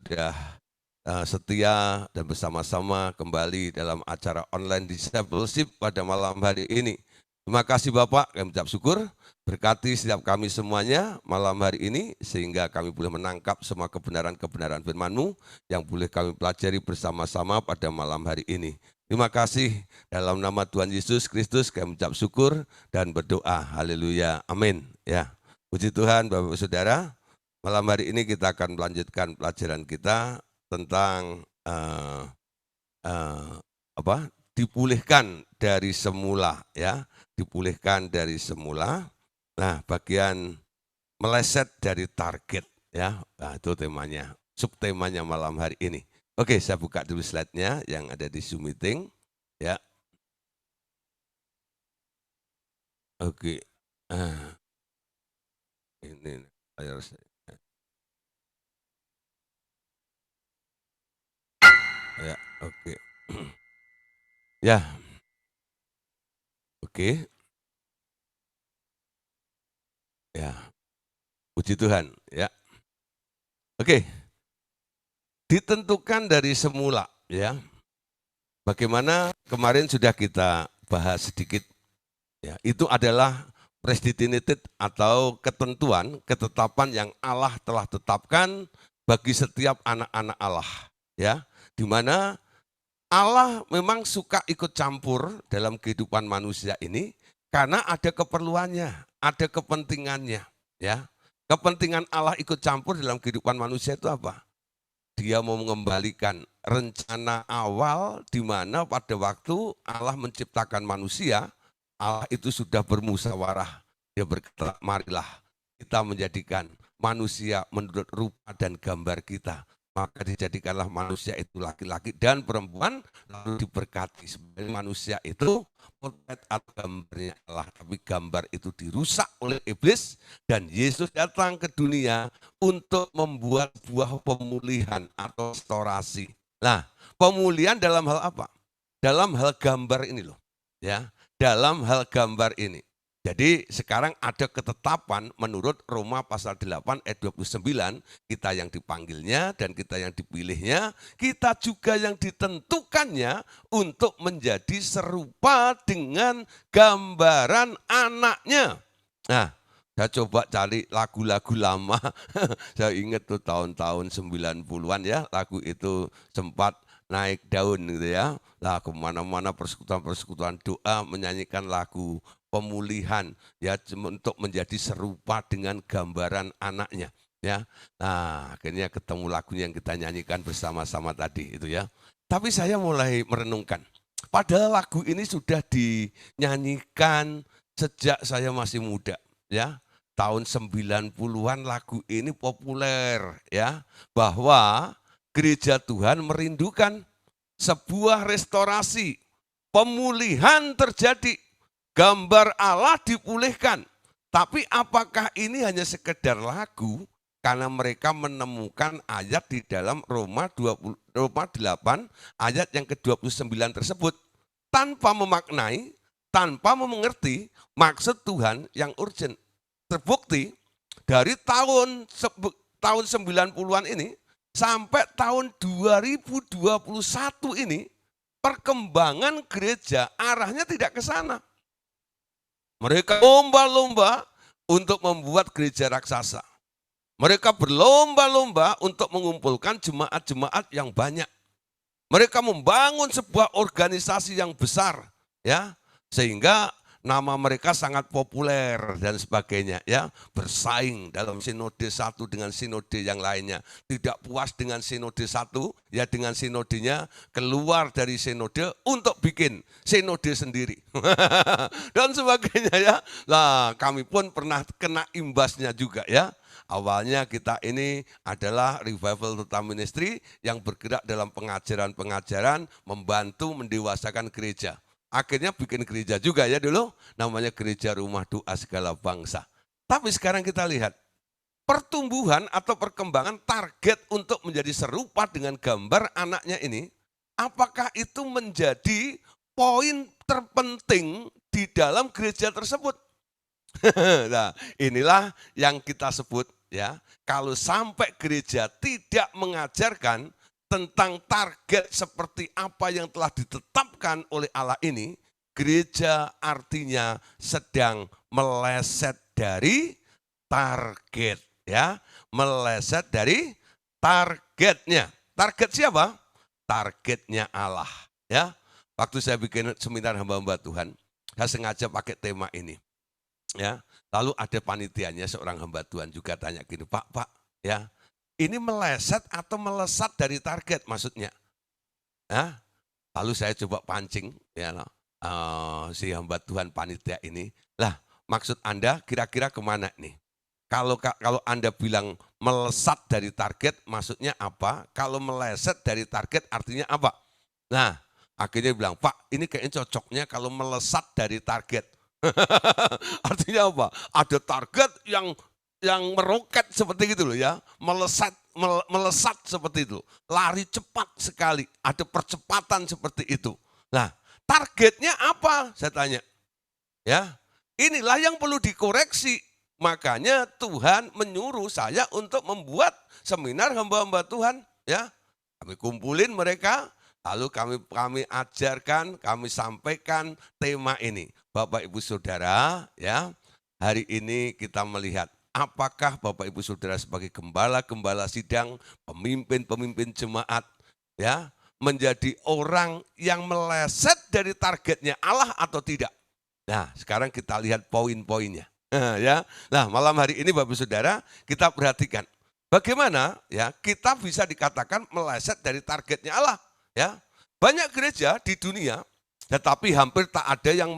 sudah setia dan bersama-sama kembali dalam acara online discipleship pada malam hari ini. Terima kasih Bapak, kami ucap syukur, berkati setiap kami semuanya malam hari ini, sehingga kami boleh menangkap semua kebenaran-kebenaran firman-Mu yang boleh kami pelajari bersama-sama pada malam hari ini. Terima kasih, dalam nama Tuhan Yesus Kristus kami ucap syukur dan berdoa. Haleluya, amin. Ya, puji Tuhan Bapak Saudara, malam hari ini kita akan melanjutkan pelajaran kita tentang dipulihkan dari semula, ya, dipulihkan dari semula. Nah, bagian meleset dari target, ya, nah, itu temanya, subtemanya malam hari ini. Oke, saya buka dulu slide-nya yang ada di Zoom meeting, ya. Oke, ini layar saya. Ya, oke. Ya, oke. Ya, puji Tuhan, ya. Oke, ditentukan dari semula, ya. Bagaimana kemarin sudah kita bahas sedikit, ya. Itu adalah predestinated atau ketentuan, ketetapan yang Allah telah tetapkan bagi setiap anak-anak Allah, ya. Di mana Allah memang suka ikut campur dalam kehidupan manusia ini karena ada keperluannya, ada kepentingannya, ya. Kepentingan Allah ikut campur dalam kehidupan manusia itu apa? Dia mau mengembalikan rencana awal di mana pada waktu Allah menciptakan manusia, Allah itu sudah bermusyawarah. Dia berkata, marilah kita menjadikan manusia menurut rupa dan gambar kita. Maka dijadikanlah manusia itu laki-laki dan perempuan, lalu diberkati. Sebenarnya manusia itu potret atau gambarnya Allah, tapi gambar itu dirusak oleh iblis dan Yesus datang ke dunia untuk membuat sebuah pemulihan atau restorasi. Nah, pemulihan dalam hal apa? Dalam hal gambar ini loh, ya. Dalam hal gambar ini. Jadi sekarang ada ketetapan menurut Roma pasal 8 ayat 29, kita yang dipanggilnya dan kita yang dipilihnya, kita juga yang ditentukannya untuk menjadi serupa dengan gambaran anaknya. Nah, saya coba cari lagu-lagu lama, saya ingat tuh tahun-tahun 90-an ya, lagu itu sempat naik daun gitu ya. Lah kemana-mana persekutuan-persekutuan doa menyanyikan lagu pemulihan ya untuk menjadi serupa dengan gambaran anaknya ya. Nah, akhirnya ketemu lagunya yang kita nyanyikan bersama-sama tadi itu ya. Tapi saya mulai merenungkan, padahal lagu ini sudah dinyanyikan sejak saya masih muda ya. Tahun 90-an lagu ini populer ya, bahwa gereja Tuhan merindukan sebuah restorasi, pemulihan terjadi, gambar Allah dipulihkan. Tapi apakah ini hanya sekedar lagu? Karena mereka menemukan ayat di dalam Roma 8 ayat yang ke-29 tersebut tanpa memaknai, tanpa mengerti maksud Tuhan yang urgent. Terbukti dari tahun 90-an ini sampai tahun 2021 ini perkembangan gereja arahnya tidak ke sana. Mereka lomba-lomba untuk membuat gereja raksasa. Mereka berlomba-lomba untuk mengumpulkan jemaat-jemaat yang banyak. Mereka membangun sebuah organisasi yang besar, ya, sehingga nama mereka sangat populer dan sebagainya, ya, bersaing dalam sinode satu dengan sinode yang lainnya. Tidak puas dengan sinode satu, ya dengan sinodenya keluar dari sinode untuk bikin sinode sendiri dan sebagainya ya. Lah kami pun pernah kena imbasnya juga ya. Awalnya kita ini adalah Revival Total Ministry yang bergerak dalam pengajaran-pengajaran, membantu mendewasakan gereja. Akhirnya bikin gereja juga ya dulu, namanya Gereja Rumah Doa Segala Bangsa. Tapi sekarang kita lihat, pertumbuhan atau perkembangan target untuk menjadi serupa dengan gambar anaknya ini, apakah itu menjadi poin terpenting di dalam gereja tersebut? Nah, inilah yang kita sebut ya, kalau sampai gereja tidak mengajarkan tentang target seperti apa yang telah ditetapkan oleh Allah ini, gereja artinya sedang meleset dari target, ya, meleset dari targetnya. Target siapa? Targetnya Allah, ya. Waktu saya bikin seminar hamba-hamba Tuhan, saya sengaja pakai tema ini, ya. Lalu ada panitianya, seorang hamba Tuhan juga tanya gini, Pak, ya, ini meleset atau melesat dari target maksudnya? Ya. Lalu saya coba pancing, ya, si hamba Tuhan panitia ini, lah maksud Anda kira-kira kemana nih? Kalau Anda bilang melesat dari target, maksudnya apa? Kalau meleset dari target artinya apa? Nah, akhirnya bilang, Pak, ini kayaknya cocoknya kalau melesat dari target. Artinya apa? Ada target yang meroket seperti itu loh ya, melesat seperti itu, lari cepat sekali, ada percepatan seperti itu. Nah, targetnya apa? Saya tanya. Ya, inilah yang perlu dikoreksi. Makanya Tuhan menyuruh saya untuk membuat seminar hamba-hamba Tuhan, ya. Kami kumpulin mereka, lalu kami ajarkan, kami sampaikan tema ini. Bapak Ibu Saudara, ya. Hari ini kita melihat apakah Bapak Ibu Saudara sebagai gembala-gembala sidang, pemimpin-pemimpin jemaat, ya, menjadi orang yang meleset dari targetnya Allah atau tidak. Nah, sekarang kita lihat poin-poinnya. Ya. Nah, malam hari ini Bapak Saudara, kita perhatikan bagaimana ya kita bisa dikatakan meleset dari targetnya Allah, ya. Banyak gereja di dunia, tetapi hampir tak ada yang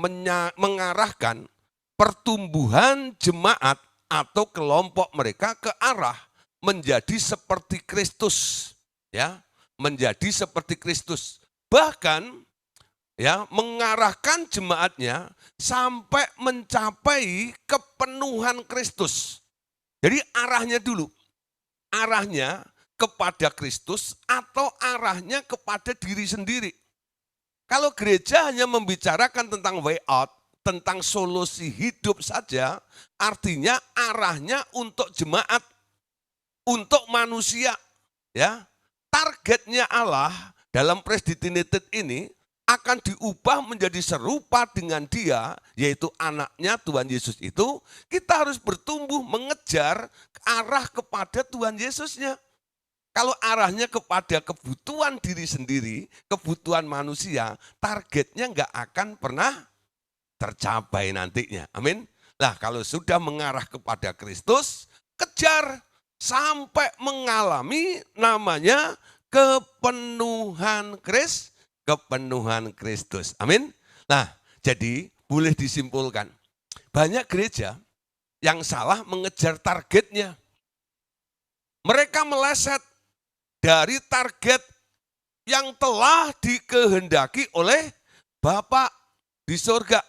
mengarahkan pertumbuhan jemaat atau kelompok mereka ke arah menjadi seperti Kristus, ya, menjadi seperti Kristus. Bahkan ya, mengarahkan jemaatnya sampai mencapai kepenuhan Kristus. Jadi arahnya dulu, arahnya kepada Kristus atau arahnya kepada diri sendiri. Kalau gereja hanya membicarakan tentang way out, tentang solusi hidup saja, artinya arahnya untuk jemaat, untuk manusia, ya. Targetnya Allah dalam Presbyterated ini akan diubah menjadi serupa dengan Dia, yaitu anaknya Tuhan Yesus itu. Kita harus bertumbuh mengejar arah kepada Tuhan Yesusnya. Kalau arahnya kepada kebutuhan diri sendiri, kebutuhan manusia, targetnya nggak akan pernah tercapai nantinya. Amin. Nah, kalau sudah mengarah kepada Kristus, kejar sampai mengalami namanya kepenuhan Kristus. Amin. Nah, jadi boleh disimpulkan, banyak gereja yang salah mengejar targetnya. Mereka meleset dari target yang telah dikehendaki oleh Bapa di surga.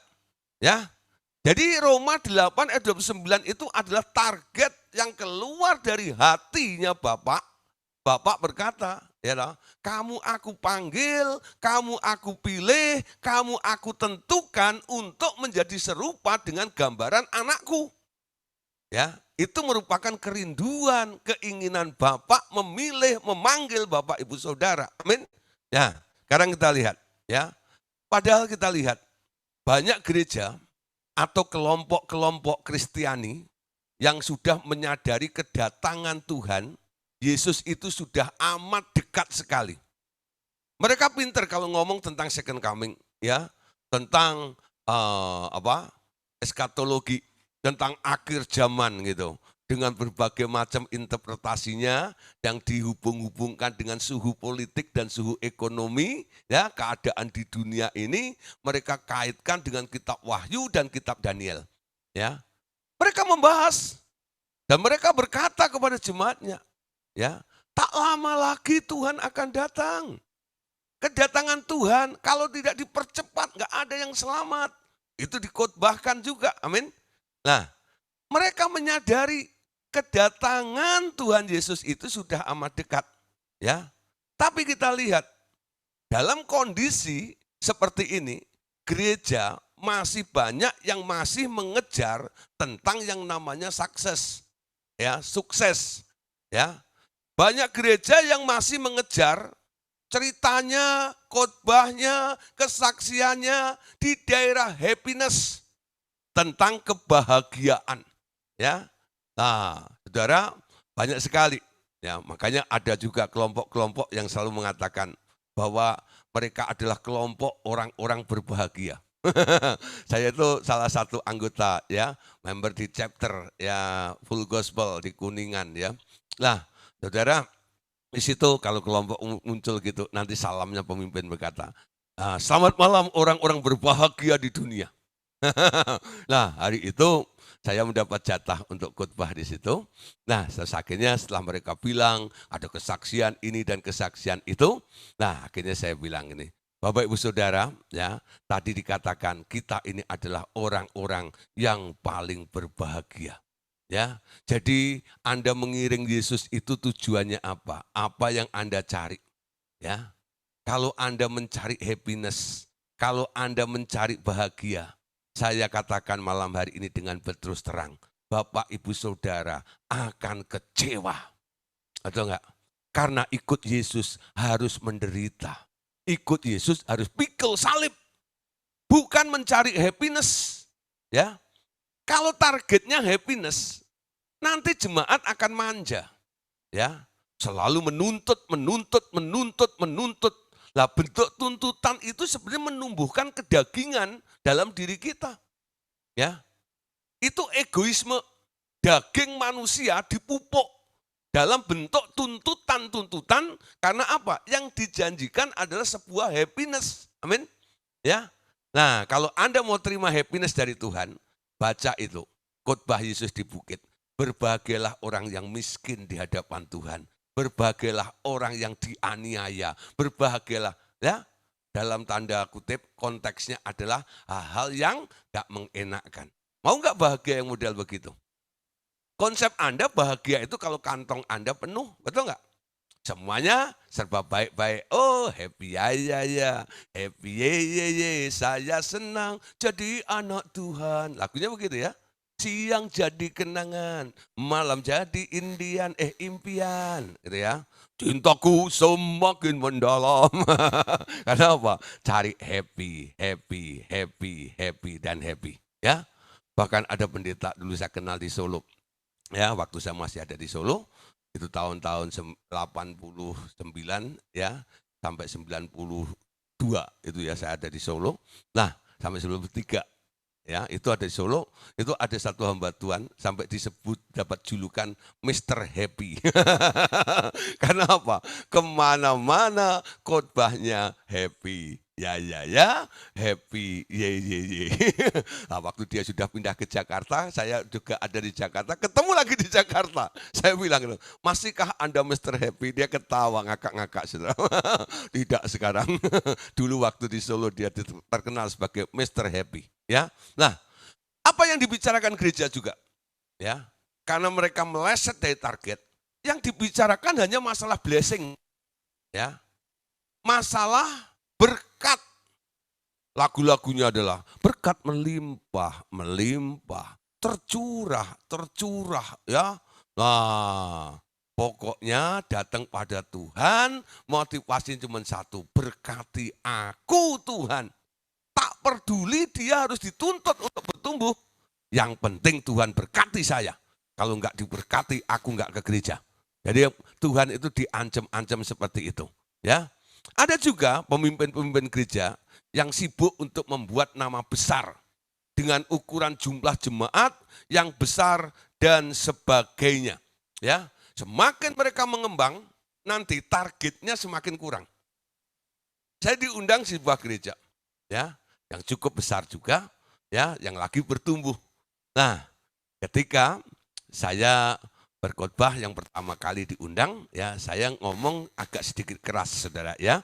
Ya. Jadi Roma 8 ayat 29 itu adalah target yang keluar dari hatinya Bapak. Bapak berkata, ya, kamu aku panggil, kamu aku pilih, kamu aku tentukan untuk menjadi serupa dengan gambaran anakku. Ya, itu merupakan kerinduan, keinginan Bapak memilih, memanggil Bapak Ibu Saudara. Amin. Ya, sekarang kita lihat, ya. Padahal kita lihat banyak gereja atau kelompok-kelompok Kristiani yang sudah menyadari kedatangan Tuhan Yesus itu sudah amat dekat sekali. Mereka pintar kalau ngomong tentang second coming, ya, tentang eskatologi, tentang akhir zaman gitu, dengan berbagai macam interpretasinya yang dihubung-hubungkan dengan suhu politik dan suhu ekonomi, ya, keadaan di dunia ini mereka kaitkan dengan kitab Wahyu dan kitab Daniel, ya. Mereka membahas dan mereka berkata kepada jemaatnya, ya, tak lama lagi Tuhan akan datang. Kedatangan Tuhan kalau tidak dipercepat nggak ada yang selamat. Itu dikhotbahkan juga, amin. Nah, mereka menyadari kedatangan Tuhan Yesus itu sudah amat dekat, ya. Tapi kita lihat dalam kondisi seperti ini, gereja masih banyak yang masih mengejar tentang yang namanya sukses. ya, sukses, ya. Banyak gereja yang masih mengejar ceritanya, khotbahnya, kesaksiannya di daerah happiness tentang kebahagiaan, ya. Nah, saudara, banyak sekali, ya. Makanya ada juga kelompok-kelompok yang selalu mengatakan bahwa mereka adalah kelompok orang-orang berbahagia. Saya itu salah satu anggota, ya, member di chapter ya Full Gospel di Kuningan, ya. Nah, saudara, di situ kalau kelompok muncul gitu, nanti salamnya pemimpin berkata, "Selamat malam orang-orang berbahagia di dunia." Nah, hari itu saya mendapat jatah untuk khotbah di situ. Nah, akhirnya setelah mereka bilang ada kesaksian ini dan kesaksian itu, nah akhirnya saya bilang ini, Bapak Ibu Saudara, ya, tadi dikatakan kita ini adalah orang-orang yang paling berbahagia. Ya, jadi Anda mengiring Yesus itu tujuannya apa? Apa yang Anda cari? Ya, kalau Anda mencari happiness, kalau Anda mencari bahagia, saya katakan malam hari ini dengan berterus terang, Bapak Ibu Saudara akan kecewa. Atau enggak? Karena ikut Yesus harus menderita. Ikut Yesus harus pikul salib. Bukan mencari happiness. Ya, kalau targetnya happiness, nanti jemaat akan manja. Ya, selalu menuntut, menuntut, menuntut, menuntut. Lah bentuk tuntutan itu sebenarnya menumbuhkan kedagingan dalam diri kita. Ya, itu egoisme daging manusia dipupuk dalam bentuk tuntutan-tuntutan karena apa? Yang dijanjikan adalah sebuah happiness. Amin. Ya. Nah, kalau Anda mau terima happiness dari Tuhan, baca itu khotbah Yesus di bukit. Berbahagialah orang yang miskin di hadapan Tuhan. Berbahagialah orang yang dianiaya. Berbahagialah, ya. Dalam tanda kutip konteksnya adalah hal-hal yang gak mengenakkan. Mau gak bahagia yang model begitu? Konsep Anda bahagia itu kalau kantong Anda penuh, betul nggak? Semuanya serba baik-baik. Oh, happy ya. Happy ye, saya senang jadi anak Tuhan. Lagunya begitu ya. Siang jadi kenangan, malam jadi impian, gitu ya. Cintaku semakin mendalam. Karena apa? Cari happy, happy, happy, happy, dan happy. Ya, bahkan ada pendeta dulu saya kenal di Solo. Ya, waktu saya masih ada di Solo, itu tahun-tahun 89 ya sampai 92 itu ya saya ada di Solo. Nah, sampai 93 ya itu ada di Solo, itu ada satu hamba Tuhan sampai disebut dapat julukan Mr. Happy. Karena apa? Kemana-mana khotbahnya happy. Ya, happy, ye. Nah, waktu dia sudah pindah ke Jakarta, saya juga ada di Jakarta, ketemu lagi di Jakarta. Saya bilang, masihkah Anda Mr. Happy? Dia ketawa, ngakak-ngakak. Tidak sekarang. Dulu waktu di Solo dia terkenal sebagai Mr. Happy. Ya, nah apa yang dibicarakan gereja juga? Ya, karena mereka meleset dari target, yang dibicarakan hanya masalah blessing. Ya, masalah berkat. Lagu-lagunya adalah berkat melimpah, melimpah, tercurah, ya. Nah, pokoknya datang pada Tuhan, motivasi cuma satu, berkati aku Tuhan. Tak peduli dia harus dituntut untuk bertumbuh. Yang penting Tuhan berkati saya. Kalau enggak diberkati, aku enggak ke gereja. Jadi Tuhan itu diancam-ancam seperti itu. Ya, ada juga pemimpin-pemimpin gereja yang sibuk untuk membuat nama besar dengan ukuran jumlah jemaat yang besar dan sebagainya. Ya, semakin mereka mengembang, nanti targetnya semakin kurang. Saya diundang di sebuah gereja, ya, yang cukup besar juga, ya, yang lagi bertumbuh. Nah, ketika saya berkhotbah yang pertama kali diundang, ya, saya ngomong agak sedikit keras, saudara, ya.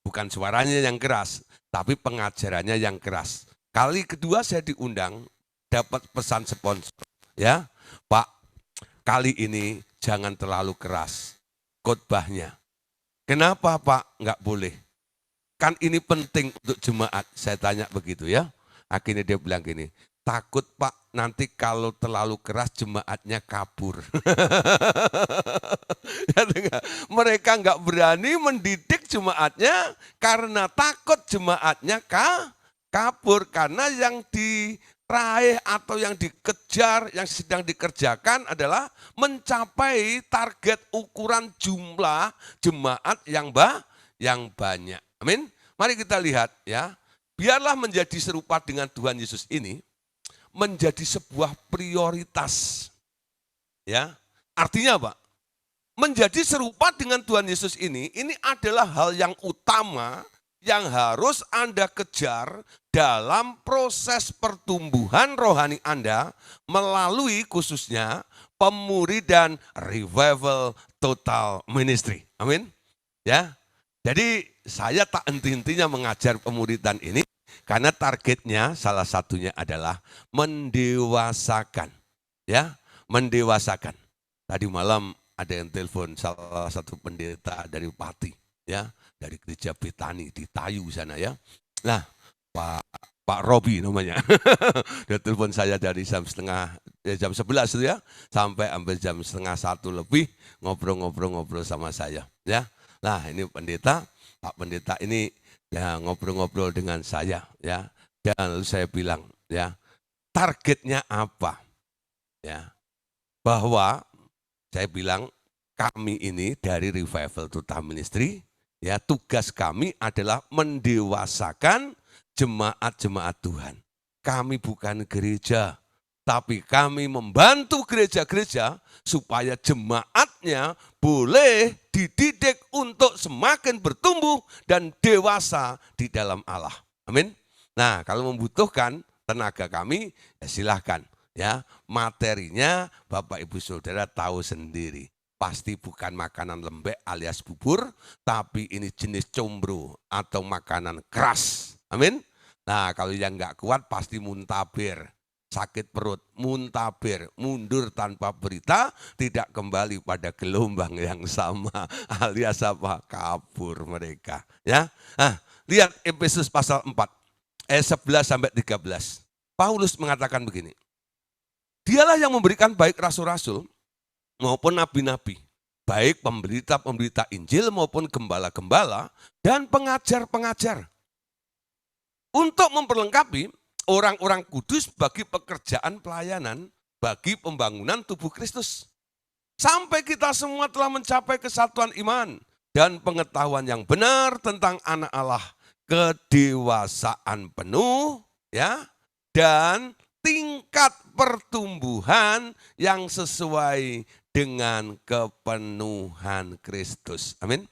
Bukan suaranya yang keras, tapi pengajarannya yang keras. Kali kedua saya diundang, dapat pesan sponsor, ya, Pak, kali ini jangan terlalu keras khotbahnya. Kenapa Pak nggak boleh? Kan ini penting untuk jemaat. Saya tanya begitu ya. Akhirnya dia bilang gini, Takut Pak, nanti kalau terlalu keras jemaatnya kabur. Mereka nggak berani mendidik jemaatnya karena takut jemaatnya kabur. Karena yang diraih atau yang dikejar, yang sedang dikerjakan adalah mencapai target ukuran jumlah jemaat yang banyak. Amin. Mari kita lihat ya. Biarlah menjadi serupa dengan Tuhan Yesus ini menjadi sebuah prioritas. Ya. Artinya apa? Menjadi serupa dengan Tuhan Yesus ini adalah hal yang utama yang harus Anda kejar dalam proses pertumbuhan rohani Anda melalui khususnya pemuridan revival total ministry. Amin. Ya. Jadi saya tak henti-hentinya mengajar pemuridan ini karena targetnya salah satunya adalah mendewasakan. Ya, mendewasakan. Tadi malam ada yang telepon salah satu pendeta dari Pati, ya, dari gereja Betani di Tayu sana ya. Nah, Pak Robi namanya. Dia telepon saya dari jam 11 itu ya, sampai hampir jam 12:30 lebih ngobrol-ngobrol sama saya, ya. Nah, ini pendeta, Pak Pendeta ini ya ngobrol-ngobrol dengan saya ya. Dan lalu saya bilang ya, targetnya apa? Ya. Bahwa saya bilang kami ini dari Revival Total Ministry ya, tugas kami adalah mendewasakan jemaat-jemaat Tuhan. Kami bukan gereja, tapi kami membantu gereja-gereja supaya jemaatnya boleh dididik untuk semakin bertumbuh dan dewasa di dalam Allah. Amin. Nah, kalau membutuhkan tenaga kami, ya silahkan. Ya, materinya Bapak Ibu Saudara tahu sendiri. Pasti bukan makanan lembek alias bubur, tapi ini jenis combro atau makanan keras. Amin. Nah, kalau yang nggak kuat pasti muntabir. Sakit perut, muntabir, mundur tanpa berita, tidak kembali pada gelombang yang sama, alias apa? Kabur mereka. Ya, nah, lihat Efesus pasal 4, ayat 11 sampai 13. Paulus mengatakan begini, dialah yang memberikan baik rasul-rasul maupun nabi-nabi, baik pemberita-pemberita Injil maupun gembala-gembala dan pengajar-pengajar, untuk memperlengkapi orang-orang kudus bagi pekerjaan pelayanan, bagi pembangunan tubuh Kristus. Sampai kita semua telah mencapai kesatuan iman dan pengetahuan yang benar tentang anak Allah, kedewasaan penuh ya, dan tingkat pertumbuhan yang sesuai dengan kepenuhan Kristus. Amin.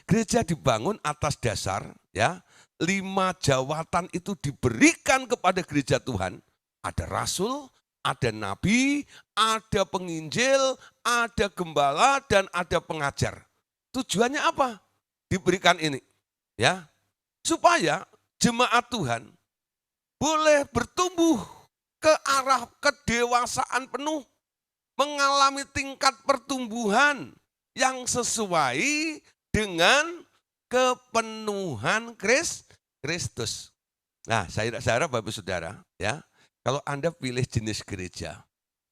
Gereja dibangun atas dasar ya, 5 jawatan itu diberikan kepada gereja Tuhan. Ada rasul, ada nabi, ada penginjil, ada gembala, dan ada pengajar. Tujuannya apa? Diberikan ini, ya, supaya jemaat Tuhan boleh bertumbuh ke arah kedewasaan penuh, mengalami tingkat pertumbuhan yang sesuai dengan kepenuhan Kristus. Nah, saya harap Bapak Saudara, ya, kalau Anda pilih jenis gereja,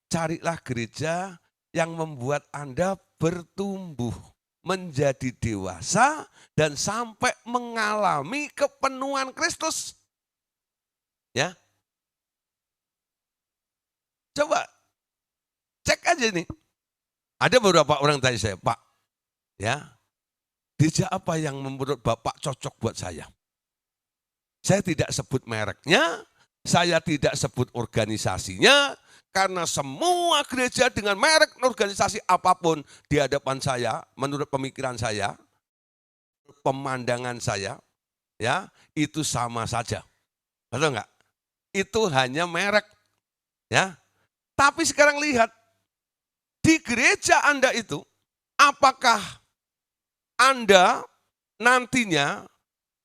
carilah gereja yang membuat Anda bertumbuh, menjadi dewasa, dan sampai mengalami kepenuhan Kristus. Ya, coba cek aja nih. Ada beberapa orang tanya saya, Pak, ya, gereja apa yang menurut Bapak cocok buat saya? Saya tidak sebut mereknya, saya tidak sebut organisasinya, karena semua gereja dengan merek organisasi apapun di hadapan saya, menurut pemikiran saya, pemandangan saya, ya, itu sama saja. Betul enggak? Itu hanya merek, ya. Tapi sekarang lihat, di gereja Anda itu, apakah Anda nantinya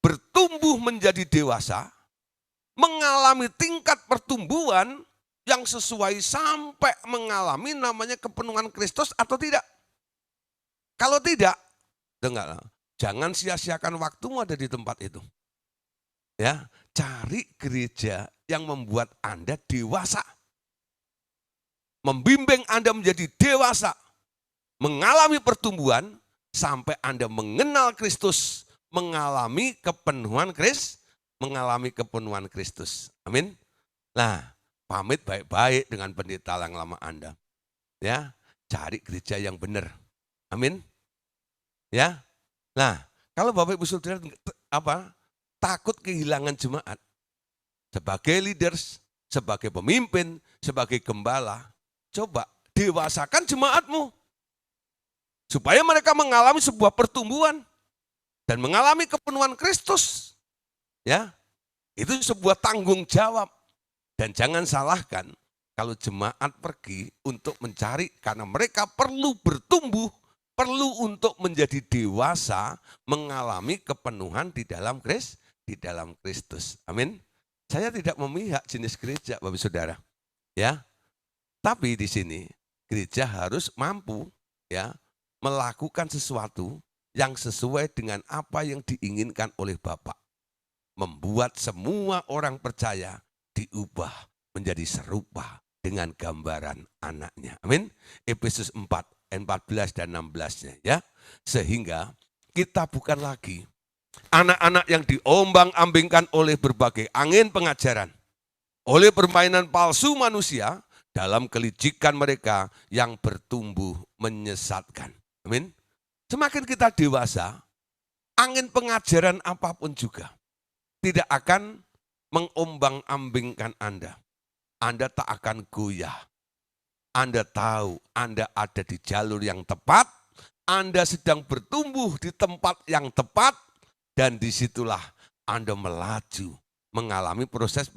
bertumbuh menjadi dewasa, mengalami tingkat pertumbuhan yang sesuai sampai mengalami namanya kepenuhan Kristus atau tidak? Kalau tidak, dengar, jangan sia-siakan waktumu ada di tempat itu. Ya, cari gereja yang membuat Anda dewasa. Membimbing Anda menjadi dewasa, mengalami pertumbuhan sampai Anda mengenal Kristus, mengalami kepenuhan Kristus. Amin. Nah, pamit baik-baik dengan pendeta yang lama Anda. Ya, cari gereja yang benar. Amin. Ya. Nah, kalau Bapak Ibu Saudara takut kehilangan jemaat sebagai leaders, sebagai pemimpin, sebagai gembala, coba dewasakan jemaatmu supaya mereka mengalami sebuah pertumbuhan dan mengalami kepenuhan Kristus. Ya, itu sebuah tanggung jawab. Dan jangan salahkan kalau jemaat pergi untuk mencari karena mereka perlu bertumbuh, perlu untuk menjadi dewasa, mengalami kepenuhan di dalam Kristus. Amin. Saya tidak memihak jenis gereja, Bapak Saudara. Ya. Tapi di sini gereja harus mampu ya melakukan sesuatu yang sesuai dengan apa yang diinginkan oleh Bapa. Membuat semua orang percaya diubah menjadi serupa dengan gambaran anaknya. Amin. Efesus 4, 14 dan 16-nya ya. Sehingga kita bukan lagi anak-anak yang diombang-ambingkan oleh berbagai angin pengajaran, oleh permainan palsu manusia dalam kelicikan mereka yang bertumbuh menyesatkan. Amin. Semakin kita dewasa, angin pengajaran apapun juga tidak akan mengombang-ambingkan Anda. Anda tak akan goyah. Anda tahu Anda ada di jalur yang tepat, Anda sedang bertumbuh di tempat yang tepat, dan disitulah Anda melaju, mengalami proses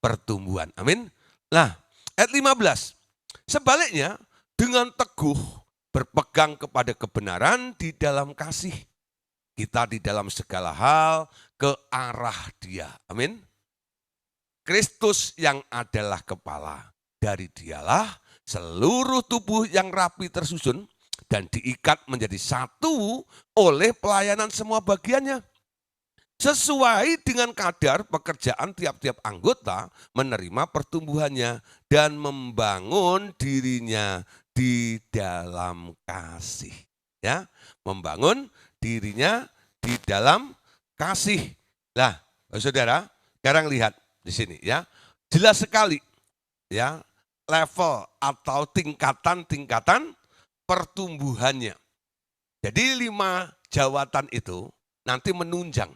pertumbuhan. Amin. Nah, ayat 15. Sebaliknya, dengan teguh berpegang kepada kebenaran di dalam kasih. Kita di dalam segala hal ke arah Dia. Amin. Kristus yang adalah kepala. Dari Dialah seluruh tubuh yang rapi tersusun dan diikat menjadi satu oleh pelayanan semua bagiannya. Sesuai dengan kadar pekerjaan tiap-tiap anggota menerima pertumbuhannya dan membangun dirinya di dalam kasih. Ya, membangun dirinya di dalam kasih. Nah, Saudara, sekarang lihat di sini ya. Jelas sekali ya, level atau tingkatan-tingkatan pertumbuhannya. Jadi 5 jawatan itu nanti menunjang.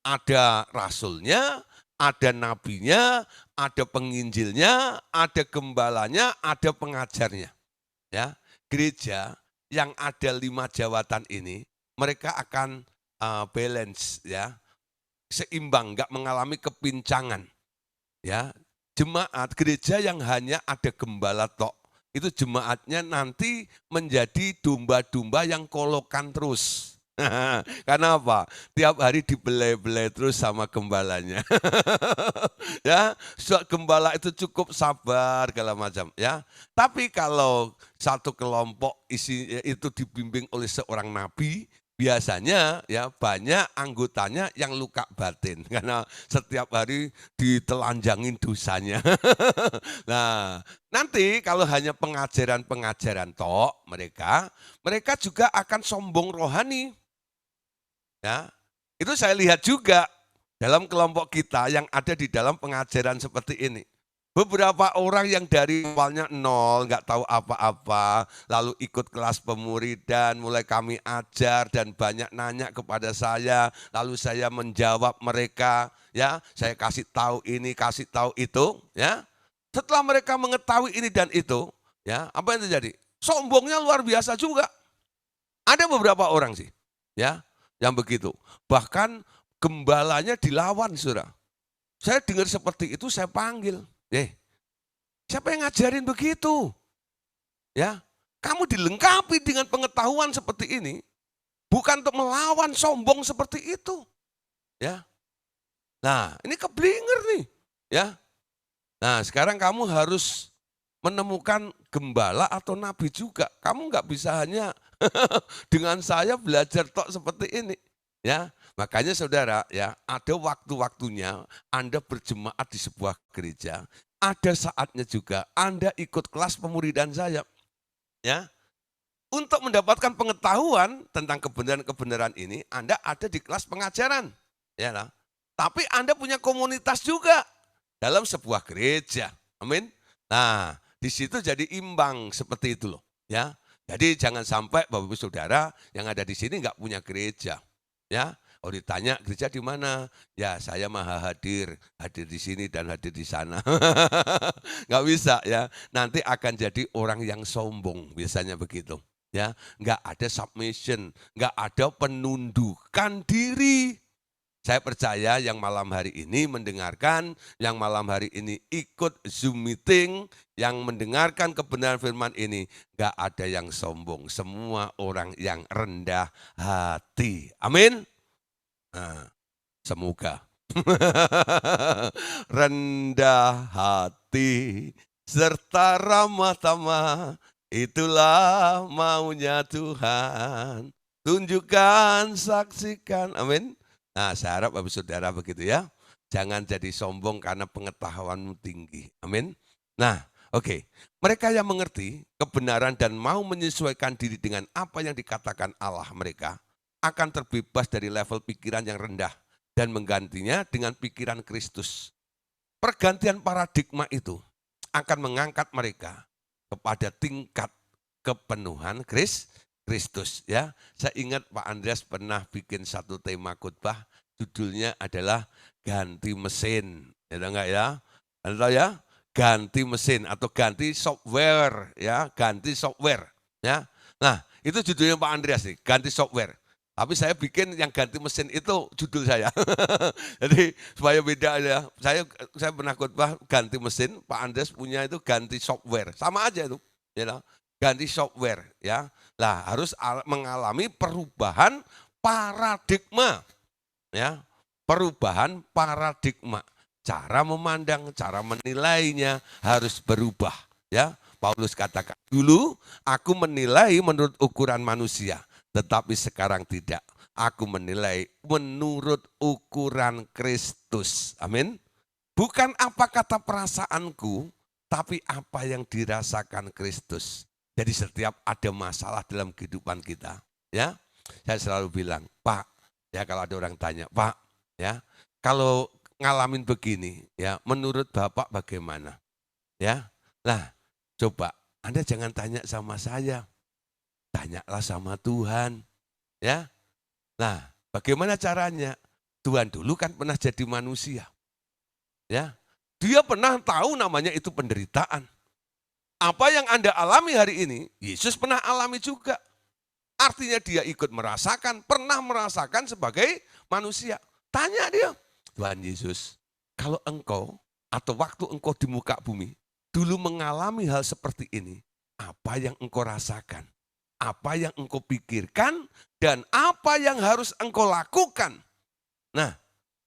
Ada rasulnya, ada nabinya, ada penginjilnya, ada gembalanya, ada pengajarnya. Ya, gereja yang ada 5 jawatan ini, mereka akan balance ya, seimbang, enggak mengalami kepincangan. Ya, jemaat gereja yang hanya ada gembala tok, itu jemaatnya nanti menjadi domba-domba yang kolokan terus. Karena apa? Tiap hari dibelai-belai terus sama gembalanya. Ya, gembala itu cukup sabar segala macam ya. Tapi kalau satu kelompok itu dibimbing oleh seorang nabi, biasanya ya banyak anggotanya yang luka batin karena setiap hari ditelanjangin dosanya. Nah, nanti kalau hanya pengajaran-pengajaran tok mereka juga akan sombong rohani. Ya, itu saya lihat juga dalam kelompok kita yang ada di dalam pengajaran seperti ini. Beberapa orang yang dari awalnya nol, nggak tahu apa-apa, lalu ikut kelas pemuridan, mulai kami ajar dan banyak nanya kepada saya, lalu saya menjawab mereka, ya, saya kasih tahu ini, kasih tahu itu, ya. Setelah mereka mengetahui ini dan itu, ya, apa yang terjadi? Sombongnya luar biasa juga. Ada beberapa orang sih, ya, yang begitu. Bahkan gembalanya dilawan, Saudara. Saya dengar seperti itu, saya panggil. Siapa yang ngajarin begitu? Ya, kamu dilengkapi dengan pengetahuan seperti ini, bukan untuk melawan sombong seperti itu. Ya. Nah, ini keblinger nih, ya. Nah, sekarang kamu harus menemukan gembala atau nabi juga. Kamu nggak bisa hanya dengan saya belajar tok seperti ini, ya. Makanya saudara ya, ada waktu-waktunya Anda berjemaat di sebuah gereja, ada saatnya juga Anda ikut kelas pemuridan saya, ya. Untuk mendapatkan pengetahuan tentang kebenaran-kebenaran ini, Anda ada di kelas pengajaran, ya lah. Tapi Anda punya komunitas juga dalam sebuah gereja. Amin. Nah, di situ jadi imbang seperti itu loh, ya. Jadi jangan sampai Bapak Ibu Saudara yang ada di sini nggak punya gereja, ya. Oh ditanya gereja di mana? Ya saya maha hadir, hadir di sini dan hadir di sana. Nggak bisa ya. Nanti akan jadi orang yang sombong, biasanya begitu. Ya, nggak ada submission, nggak ada penundukan diri. Saya percaya yang malam hari ini mendengarkan, yang malam hari ini ikut Zoom meeting, yang mendengarkan kebenaran firman ini, nggak ada yang sombong. Semua orang yang rendah hati. Amin. Nah, semoga rendah hati serta ramah tamah, itulah maunya Tuhan. Tunjukkan, saksikan, amin. Nah, saya harap Bapak Saudara begitu ya. Jangan jadi sombong karena pengetahuanmu tinggi. Amin. Nah, oke. Mereka yang mengerti kebenaran dan mau menyesuaikan diri dengan apa yang dikatakan Allah mereka akan terbebas dari level pikiran yang rendah dan menggantinya dengan pikiran Kristus. Pergantian paradigma itu akan mengangkat mereka kepada tingkat kepenuhan Kristus ya. Saya ingat Pak Andreas pernah bikin satu tema khotbah, judulnya adalah ganti mesin. Ya enggak ya? Anda ya? Ganti mesin atau ganti software ya, ganti software ya. Nah, itu judulnya Pak Andreas nih, ganti software. Tapi saya bikin yang ganti mesin itu judul saya. Jadi supaya beda ya. Saya pernah khotbah ganti mesin, Pak Andreas punya itu ganti software. Sama aja itu, ya know? Ganti software ya. Lah harus mengalami perubahan paradigma ya. Perubahan paradigma. Cara memandang, cara menilainya harus berubah ya. Paulus katakan, dulu aku menilai menurut ukuran manusia, tetapi sekarang tidak. Aku menilai menurut ukuran Kristus. Amin. Bukan apa kata perasaanku, tapi apa yang dirasakan Kristus. Jadi setiap ada masalah dalam kehidupan kita, ya, saya selalu bilang, Pak, ya kalau ada orang tanya, Pak, ya, kalau ngalamin begini, ya, menurut Bapak bagaimana? Ya, nah, coba Anda jangan tanya sama saya, tanyalah sama Tuhan, ya. Nah, bagaimana caranya? Tuhan dulu kan pernah jadi manusia, ya. Dia pernah tahu namanya itu penderitaan. Apa yang Anda alami hari ini, Yesus pernah alami juga. Artinya dia ikut merasakan, pernah merasakan sebagai manusia. Tanya dia, Tuhan Yesus, kalau engkau atau waktu engkau di muka bumi, dulu mengalami hal seperti ini, apa yang engkau rasakan? Apa yang engkau pikirkan dan apa yang harus engkau lakukan? Nah,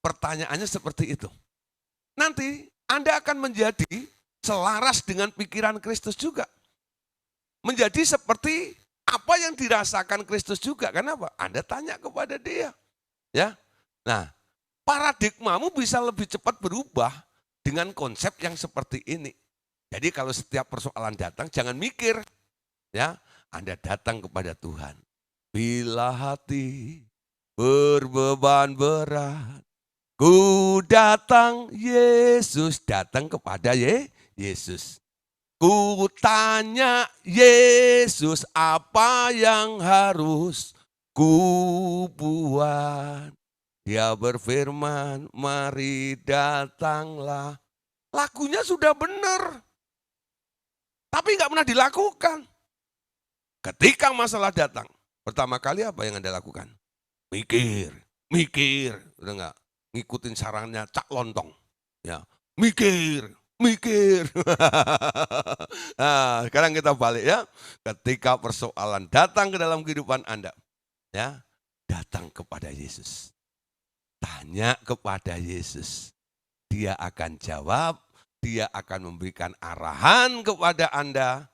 pertanyaannya seperti itu. Nanti Anda akan menjadi selaras dengan pikiran Kristus juga. Menjadi seperti apa yang dirasakan Kristus juga. Kenapa? Anda tanya kepada dia. Ya. Nah, paradigmamu bisa lebih cepat berubah dengan konsep yang seperti ini. Jadi kalau setiap persoalan datang jangan mikir. Ya, Anda datang kepada Tuhan. Bila hati berbeban berat, ku datang Yesus, datang kepada Yesus. Ku tanya Yesus apa yang harus ku buat. Dia berfirman, mari datanglah. Lagunya sudah benar, tapi nggak pernah dilakukan. Ketika masalah datang, pertama kali apa yang Anda lakukan? Mikir, mikir, udah nggak? Ngikutin sarannya Cak Lontong, ya, mikir, mikir. Nah, sekarang kita balik ya. Ketika persoalan datang ke dalam kehidupan Anda, ya, datang kepada Yesus. Tanya kepada Yesus. Dia akan jawab, dia akan memberikan arahan kepada Anda,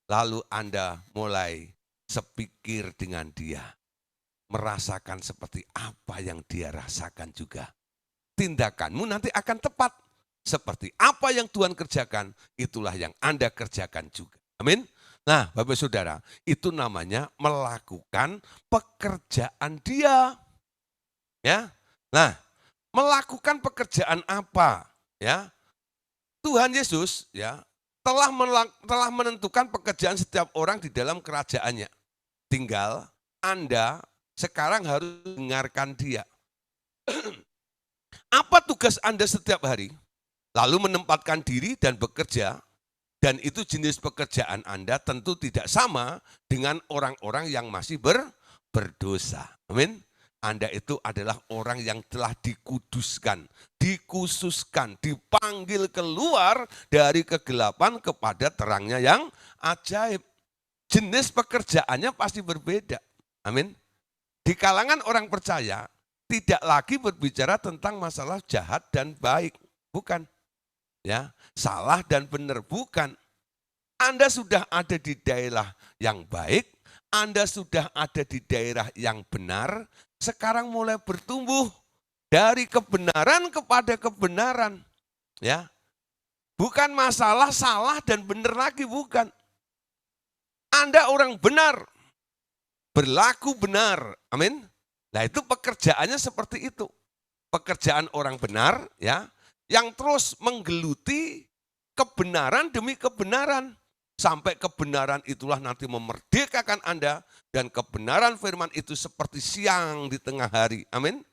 lalu Anda mulai sepikir dengan dia. merasakan seperti apa yang dia rasakan juga. Tindakanmu nanti akan tepat. Seperti apa yang Tuhan kerjakan, itulah yang Anda kerjakan juga. Amin. Nah, Bapak Saudara, itu namanya melakukan pekerjaan Dia. Ya. Nah, melakukan pekerjaan apa? Ya. Tuhan Yesus ya telah menentukan pekerjaan setiap orang di dalam kerajaannya. Tinggal Anda sekarang harus dengarkan Dia. Apa tugas Anda setiap hari? Lalu menempatkan diri dan bekerja, dan itu jenis pekerjaan Anda tentu tidak sama dengan orang-orang yang masih berdosa. Amin. Anda itu adalah orang yang telah dikuduskan, dikhususkan, dipanggil keluar dari kegelapan kepada terangnya yang ajaib. Jenis pekerjaannya pasti berbeda. Amin. Di kalangan orang percaya, tidak lagi berbicara tentang masalah jahat dan baik. Bukan. Ya, salah dan benar, bukan. Anda sudah ada di daerah yang baik, Anda sudah ada di daerah yang benar, sekarang mulai bertumbuh dari kebenaran kepada kebenaran. Ya. Bukan masalah salah dan benar lagi, bukan. Anda orang benar, berlaku benar. Amin. Nah, itu pekerjaannya seperti itu. Pekerjaan orang benar, ya, yang terus menggeluti kebenaran demi kebenaran. Sampai kebenaran itulah nanti memerdekakan Anda. Dan kebenaran firman itu seperti siang di tengah hari. Amin.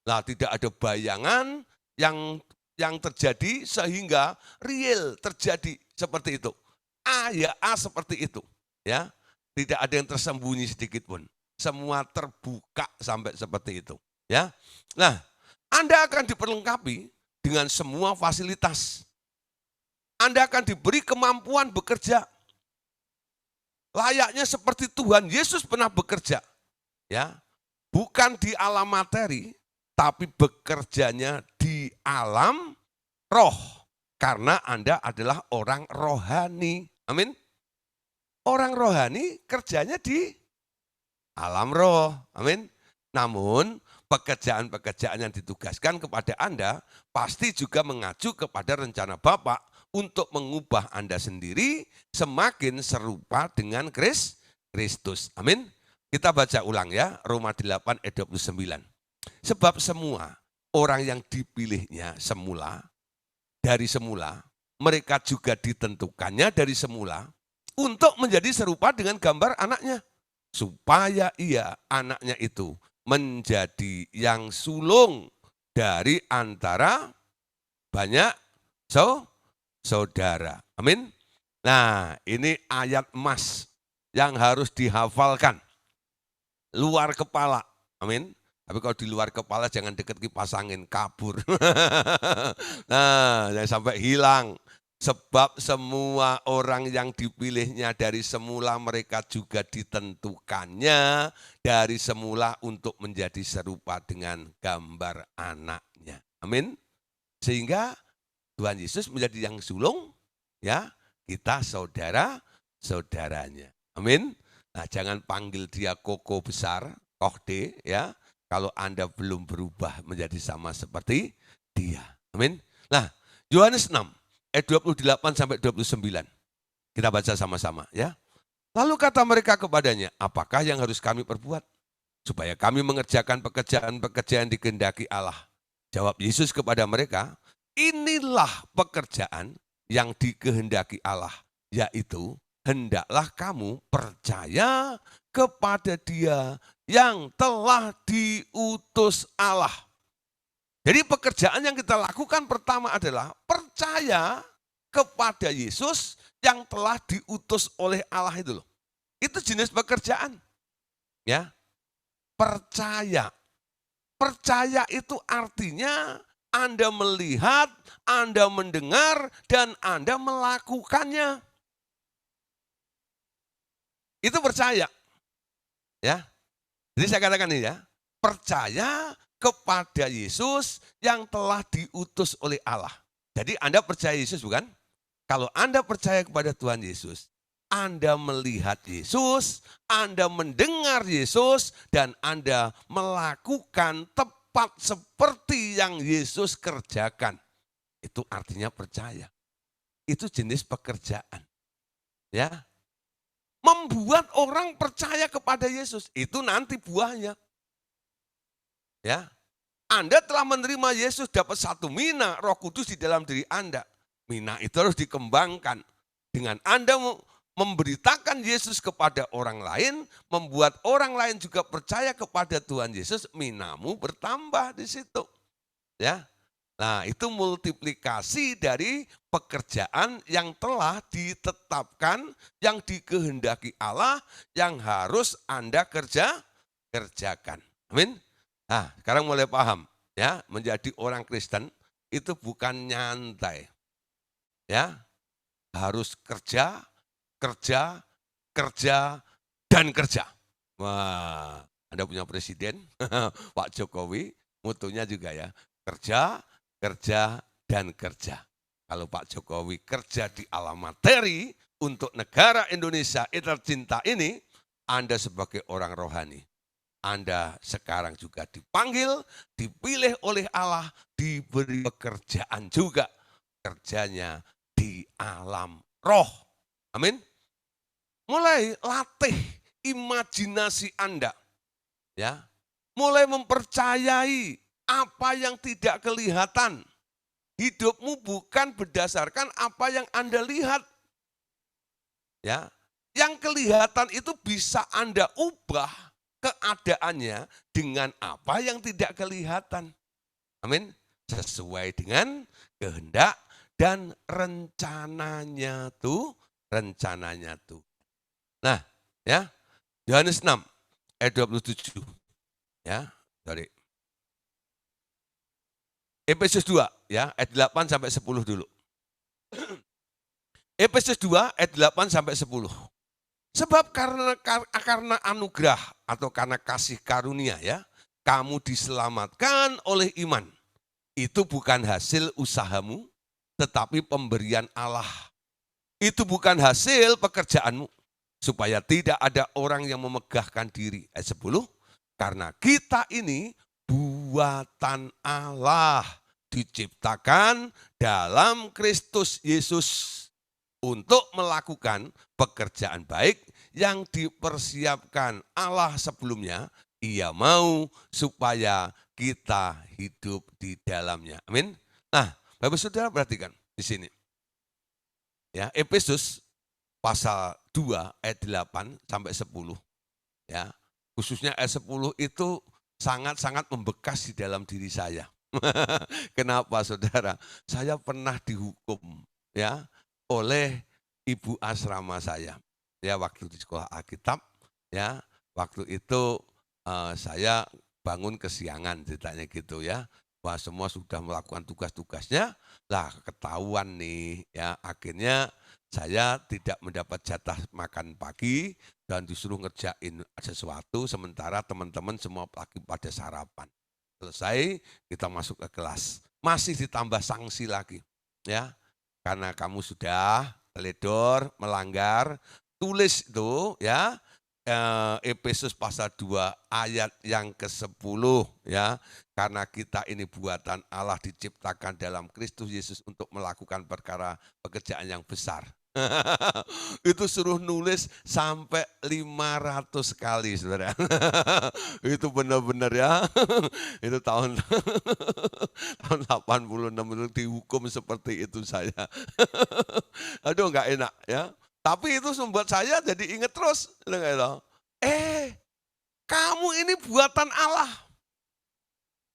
Nah, tidak ada bayangan yang terjadi sehingga real terjadi seperti itu. A ya A seperti itu. Ya, tidak ada yang tersembunyi sedikit pun. Semua terbuka sampai seperti itu. Ya, nah, Anda akan diperlengkapi dengan semua fasilitas. Anda akan diberi kemampuan bekerja. Layaknya seperti Tuhan Yesus pernah bekerja. Ya, bukan di alam materi, tapi bekerjanya di alam roh. Karena Anda adalah orang rohani. Amin. Orang rohani kerjanya di alam roh. Amin. Namun pekerjaan-pekerjaan yang ditugaskan kepada Anda pasti juga mengacu kepada rencana Bapa untuk mengubah Anda sendiri semakin serupa dengan Kristus. Amin. Kita baca ulang ya, Roma 8 ayat 29. Sebab semua orang yang dipilihnya dari semula, mereka juga ditentukannya dari semula untuk menjadi serupa dengan gambar anaknya. Supaya ia, anaknya itu, menjadi yang sulung dari antara banyak saudara. Amin. Nah, ini ayat emas yang harus dihafalkan. Luar kepala. Amin. Tapi kalau di luar kepala jangan dekat kipas angin, kabur. Nah, jangan sampai hilang. Sebab semua orang yang dipilihnya dari semula mereka juga ditentukannya dari semula untuk menjadi serupa dengan gambar anaknya. Amin. Sehingga Tuhan Yesus menjadi yang sulung, ya, kita saudara-saudaranya. Amin. Nah, jangan panggil dia koko besar, kohde, ya, kalau Anda belum berubah menjadi sama seperti dia. Amin. Nah, Yohanes 6 ayat 28 sampai 29. Kita baca sama-sama ya. Lalu kata mereka kepadanya, apakah yang harus kami perbuat supaya kami mengerjakan pekerjaan-pekerjaan dikehendaki Allah? Jawab Yesus kepada mereka, inilah pekerjaan yang dikehendaki Allah, yaitu hendaklah kamu percaya kepada Dia yang telah diutus Allah. Jadi pekerjaan yang kita lakukan pertama adalah percaya kepada Yesus yang telah diutus oleh Allah itu loh. Itu jenis pekerjaan. Ya. Percaya. Percaya itu artinya Anda melihat, Anda mendengar, dan Anda melakukannya. Itu percaya. Ya. Jadi saya katakan ini ya, percaya kepada Yesus yang telah diutus oleh Allah. Jadi Anda percaya Yesus bukan? Kalau Anda percaya kepada Tuhan Yesus, Anda melihat Yesus, Anda mendengar Yesus, dan Anda melakukan tepat seperti yang Yesus kerjakan. Itu artinya percaya. Itu jenis pekerjaan. Ya, membuat orang percaya kepada Yesus, itu nanti buahnya. Ya, Anda telah menerima Yesus, dapat satu mina Roh Kudus di dalam diri Anda. Mina itu harus dikembangkan. Dengan Anda memberitakan Yesus kepada orang lain, membuat orang lain juga percaya kepada Tuhan Yesus, minamu bertambah di situ. Ya. Nah, itu multiplikasi dari pekerjaan yang telah ditetapkan, yang dikehendaki Allah, yang harus Anda kerjakan. Amin. Nah, sekarang mulai paham ya, menjadi orang Kristen itu bukan nyantai. Ya, harus kerja, dan kerja. Wah, Anda punya presiden, Pak Jokowi, mutunya juga ya, kerja, dan kerja. Kalau Pak Jokowi kerja di ala materi untuk negara Indonesia yang tercinta ini, Anda sebagai orang rohani, Anda sekarang juga dipanggil, dipilih oleh Allah, diberi pekerjaan juga. Kerjanya di alam roh. Amin. Mulai latih imajinasi Anda. Ya. Mulai mempercayai apa yang tidak kelihatan. Hidupmu bukan berdasarkan apa yang Anda lihat. Ya. Yang kelihatan itu bisa Anda ubah keadaannya dengan apa yang tidak kelihatan. Amin. Sesuai dengan kehendak dan rencananya tuh. Nah, ya. Yohanes 6 ayat 27. Ya, sorry. Efesus 2 ya, ayat 8 sampai 10 dulu. Efesus 2 ayat 8 sampai 10. Sebab karena anugerah atau karena kasih karunia ya, kamu diselamatkan oleh iman. Itu bukan hasil usahamu, tetapi pemberian Allah. Itu bukan hasil pekerjaanmu, supaya tidak ada orang yang memegahkan diri. Ayat 10, karena kita ini buatan Allah, diciptakan dalam Kristus Yesus untuk melakukan pekerjaan baik yang dipersiapkan Allah sebelumnya. Ia mau supaya kita hidup di dalamnya. Amin. Nah, Bapak Saudara perhatikan di sini. Ya, Efesus pasal 2 ayat 8 sampai 10. Ya, khususnya ayat 10 itu sangat-sangat membekas di dalam diri saya. Kenapa Saudara? Saya pernah dihukum ya oleh ibu asrama saya. Ya, waktu di sekolah Alkitab ya, waktu itu saya bangun kesiangan ceritanya gitu ya. Wah, semua sudah melakukan tugas-tugasnya, lah ketahuan nih ya, akhirnya saya tidak mendapat jatah makan pagi dan disuruh ngerjain sesuatu sementara teman-teman semua pagi pada sarapan. Selesai kita masuk ke kelas, masih ditambah sanksi lagi ya, karena kamu sudah teledor, melanggar, tulis itu ya, Efesus pasal 2 ayat yang ke-10 ya, karena kita ini buatan Allah diciptakan dalam Kristus Yesus untuk melakukan pekerjaan yang besar. Itu suruh nulis sampai 500 kali Saudara. Itu benar-benar ya. Itu tahun 86 itu dihukum seperti itu saya. Aduh enggak enak ya. Tapi itu membuat saya jadi ingat terus. Kamu ini buatan Allah.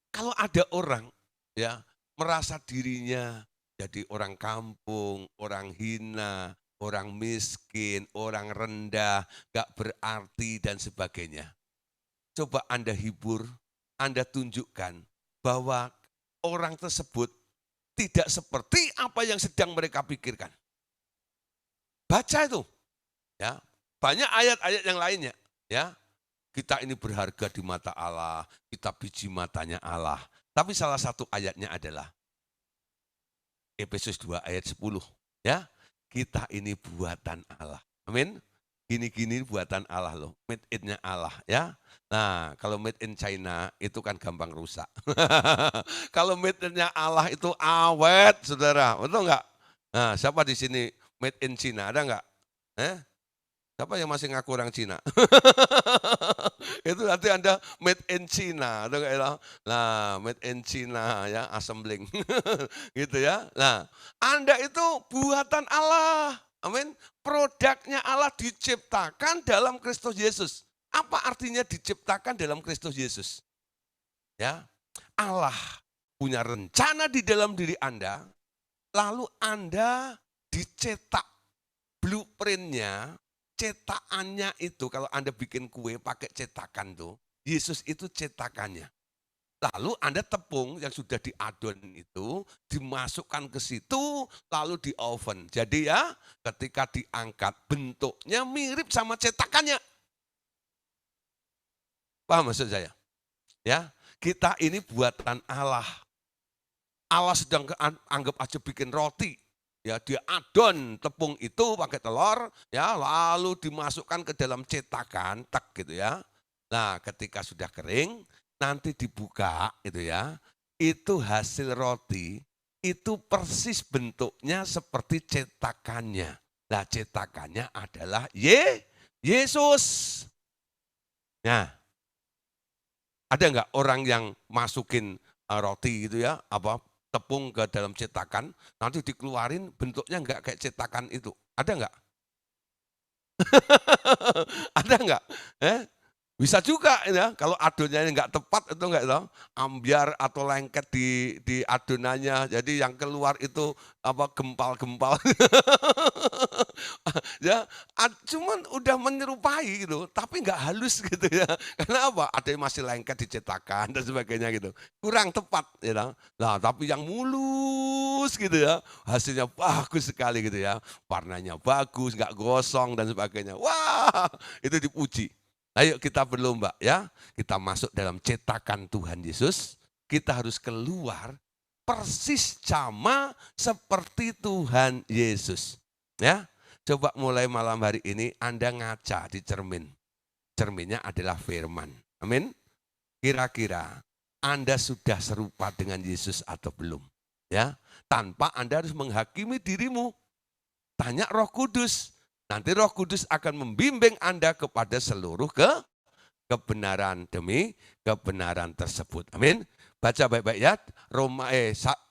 Kalau ada orang ya merasa dirinya jadi orang kampung, orang hina, orang miskin, orang rendah, gak berarti dan sebagainya. Coba Anda hibur, Anda tunjukkan bahwa orang tersebut tidak seperti apa yang sedang mereka pikirkan. Baca itu, ya, banyak ayat-ayat yang lainnya, ya. Kita ini berharga di mata Allah, kita biji matanya Allah. Tapi salah satu ayatnya adalah Efesus 2 ayat 10. Ya, kita ini buatan Allah. Amin. Gini-gini buatan Allah loh, made in-nya Allah ya. Nah, kalau made in China itu kan gampang rusak. Kalau made in-nya Allah itu awet, saudara, betul nggak? Nah, siapa di sini made in China, ada nggak? Eh? Siapa yang masih ngaku orang Cina? Itu nanti Anda made in China, ada nggak ya? Nah, made in China ya, assembling, gitu ya. Nah, Anda itu buatan Allah, amin. Produknya Allah diciptakan dalam Kristus Yesus. Apa artinya diciptakan dalam Kristus Yesus? Ya, Allah punya rencana di dalam diri Anda, lalu Anda dicetak blueprint-nya, cetakannya itu kalau Anda bikin kue pakai cetakan tuh, Yesus itu cetakannya. Lalu Anda tepung yang sudah diadon itu dimasukkan ke situ lalu di oven. Jadi ya ketika diangkat bentuknya mirip sama cetakannya. Paham maksud saya? Ya, kita ini buatan Allah. Allah sedang anggap aja bikin roti. Ya, dia adon tepung itu pakai telur, ya, lalu dimasukkan ke dalam cetakan, tak gitu ya. Nah, ketika sudah kering, nanti dibuka itu ya. Itu hasil roti, itu persis bentuknya seperti cetakannya. Nah, cetakannya adalah Yesus. Nah, ada nggak orang yang masukin roti gitu ya, apa tepung ke dalam cetakan, nanti dikeluarin bentuknya nggak kayak cetakan itu, ada nggak? Ada nggak? Eh? Bisa juga ya, kalau adonannya nggak tepat itu nggak tahu, ambiar atau lengket di adonannya, jadi yang keluar itu apa gempal-gempal. Ya, cuman udah menyerupai gitu, tapi nggak halus gitu ya. Karena apa? Ada yang masih lengket dicetakan dan sebagainya gitu. Kurang tepat ya. Nah, tapi yang mulus gitu ya, hasilnya bagus sekali gitu ya. Warnanya bagus, nggak gosong dan sebagainya. Wah, itu dipuji. Ayo kita berlomba ya, kita masuk dalam cetakan Tuhan Yesus, kita harus keluar persis sama seperti Tuhan Yesus. Ya, coba mulai malam hari ini Anda ngaca di cermin. Cerminnya adalah firman. Amin. Kira-kira Anda sudah serupa dengan Yesus atau belum? Ya, tanpa Anda harus menghakimi dirimu. Tanya Roh Kudus. Nanti Roh Kudus akan membimbing Anda kepada seluruh kebenaran demi kebenaran tersebut. Amin. Baca baik-baik ya.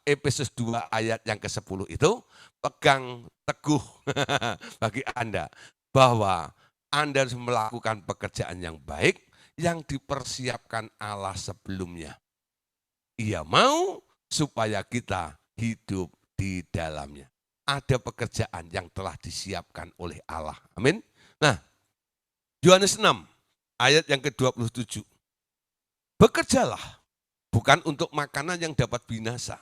Efesus 2 ayat yang ke-10 itu pegang teguh bagi Anda bahwa Anda harus melakukan pekerjaan yang baik yang dipersiapkan Allah sebelumnya. Ia mau supaya kita hidup di dalamnya. Ada pekerjaan yang telah disiapkan oleh Allah. Amin. Nah, Yohanes 6 ayat yang ke-27. Bekerjalah bukan untuk makanan yang dapat binasa,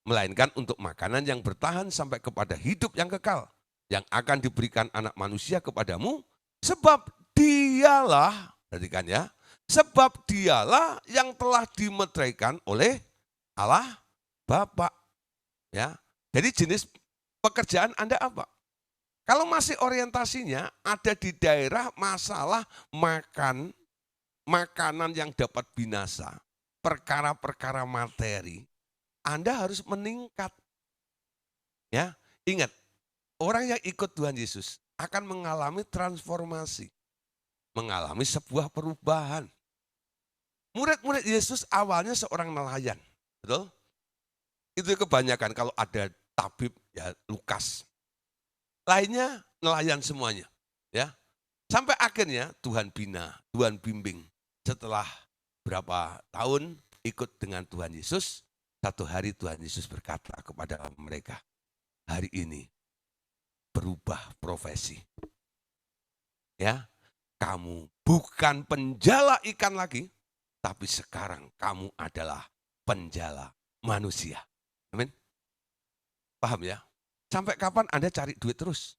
melainkan untuk makanan yang bertahan sampai kepada hidup yang kekal, yang akan diberikan anak manusia kepadamu, sebab dialah, perhatikan ya, sebab dialah yang telah dimeteraikan oleh Allah Bapa. Ya, jadi jenis pekerjaan Anda apa? Kalau masih orientasinya ada di daerah masalah makanan yang dapat binasa, perkara-perkara materi, Anda harus meningkat. Ya, ingat, orang yang ikut Tuhan Yesus akan mengalami transformasi, mengalami sebuah perubahan. Murid-murid Yesus awalnya seorang nelayan, betul? Itu kebanyakan kalau ada tabib ya Lukas. Lainnya nelayan semuanya, ya. Sampai akhirnya Tuhan bina, Tuhan bimbing. Setelah berapa tahun ikut dengan Tuhan Yesus, satu hari Tuhan Yesus berkata kepada mereka, hari ini berubah profesi. Ya, kamu bukan penjala ikan lagi, tapi sekarang kamu adalah penjala manusia. Amin. Paham ya? Sampai kapan Anda cari duit terus?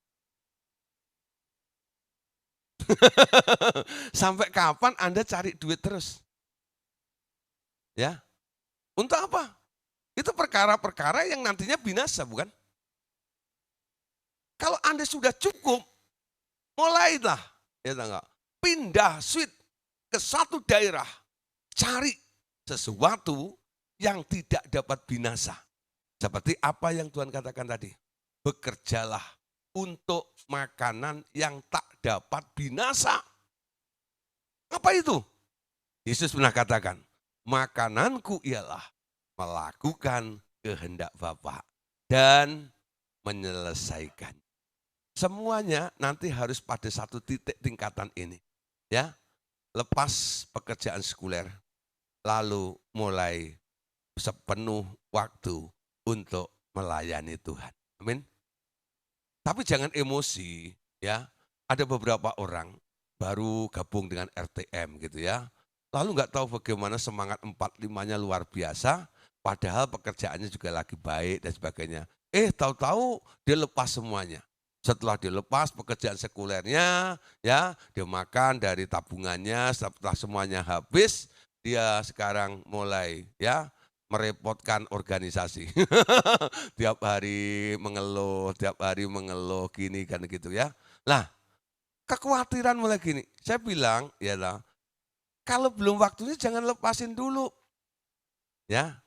Sampai kapan Anda cari duit terus? Ya. Untuk apa? Itu perkara-perkara yang nantinya binasa, bukan? Kalau Anda sudah cukup, mulailah, ya tahu nggak? Pindah switch ke satu daerah, cari sesuatu yang tidak dapat binasa. Seperti apa yang Tuhan katakan tadi, bekerjalah untuk makanan yang tak dapat binasa. Apa itu? Yesus pernah katakan, makananku ialah melakukan kehendak Bapa dan menyelesaikan. Semuanya nanti harus pada satu titik tingkatan ini. Ya, lepas pekerjaan sekuler, lalu mulai sepenuh waktu untuk melayani Tuhan. Amin. Tapi jangan emosi, ya. Ada beberapa orang baru gabung dengan RTM gitu ya. Lalu nggak tahu bagaimana semangat 45-nya luar biasa, padahal pekerjaannya juga lagi baik dan sebagainya. Tahu-tahu dia lepas semuanya. Setelah dilepas pekerjaan sekulernya, ya, dia makan dari tabungannya, setelah semuanya habis, dia sekarang mulai ya merepotkan organisasi. Tiap hari mengeluh gini kan gitu ya. Nah, kekhawatiran mulai gini. Saya bilang, ya lah, kalau belum waktunya jangan lepasin dulu. Ya.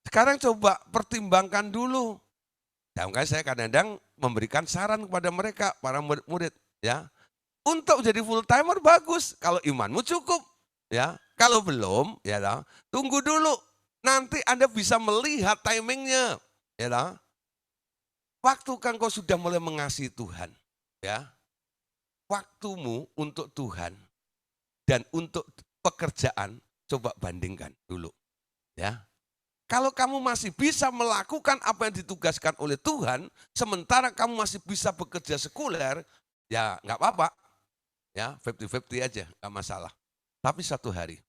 Sekarang coba pertimbangkan dulu. Ya, makanya saya kadang-kadang memberikan saran kepada mereka, para murid-murid, ya. Untuk jadi full timer bagus kalau imanmu cukup, ya. Kalau belum, ya lah, tunggu dulu. Nanti Anda bisa melihat timingnya, ya lah. Waktu kan kau sudah mulai mengasihi Tuhan, ya. Waktumu untuk Tuhan dan untuk pekerjaan coba bandingkan dulu, ya. Kalau kamu masih bisa melakukan apa yang ditugaskan oleh Tuhan, sementara kamu masih bisa bekerja sekuler, ya nggak apa-apa, ya 50-50 aja, nggak masalah. Tapi satu hari,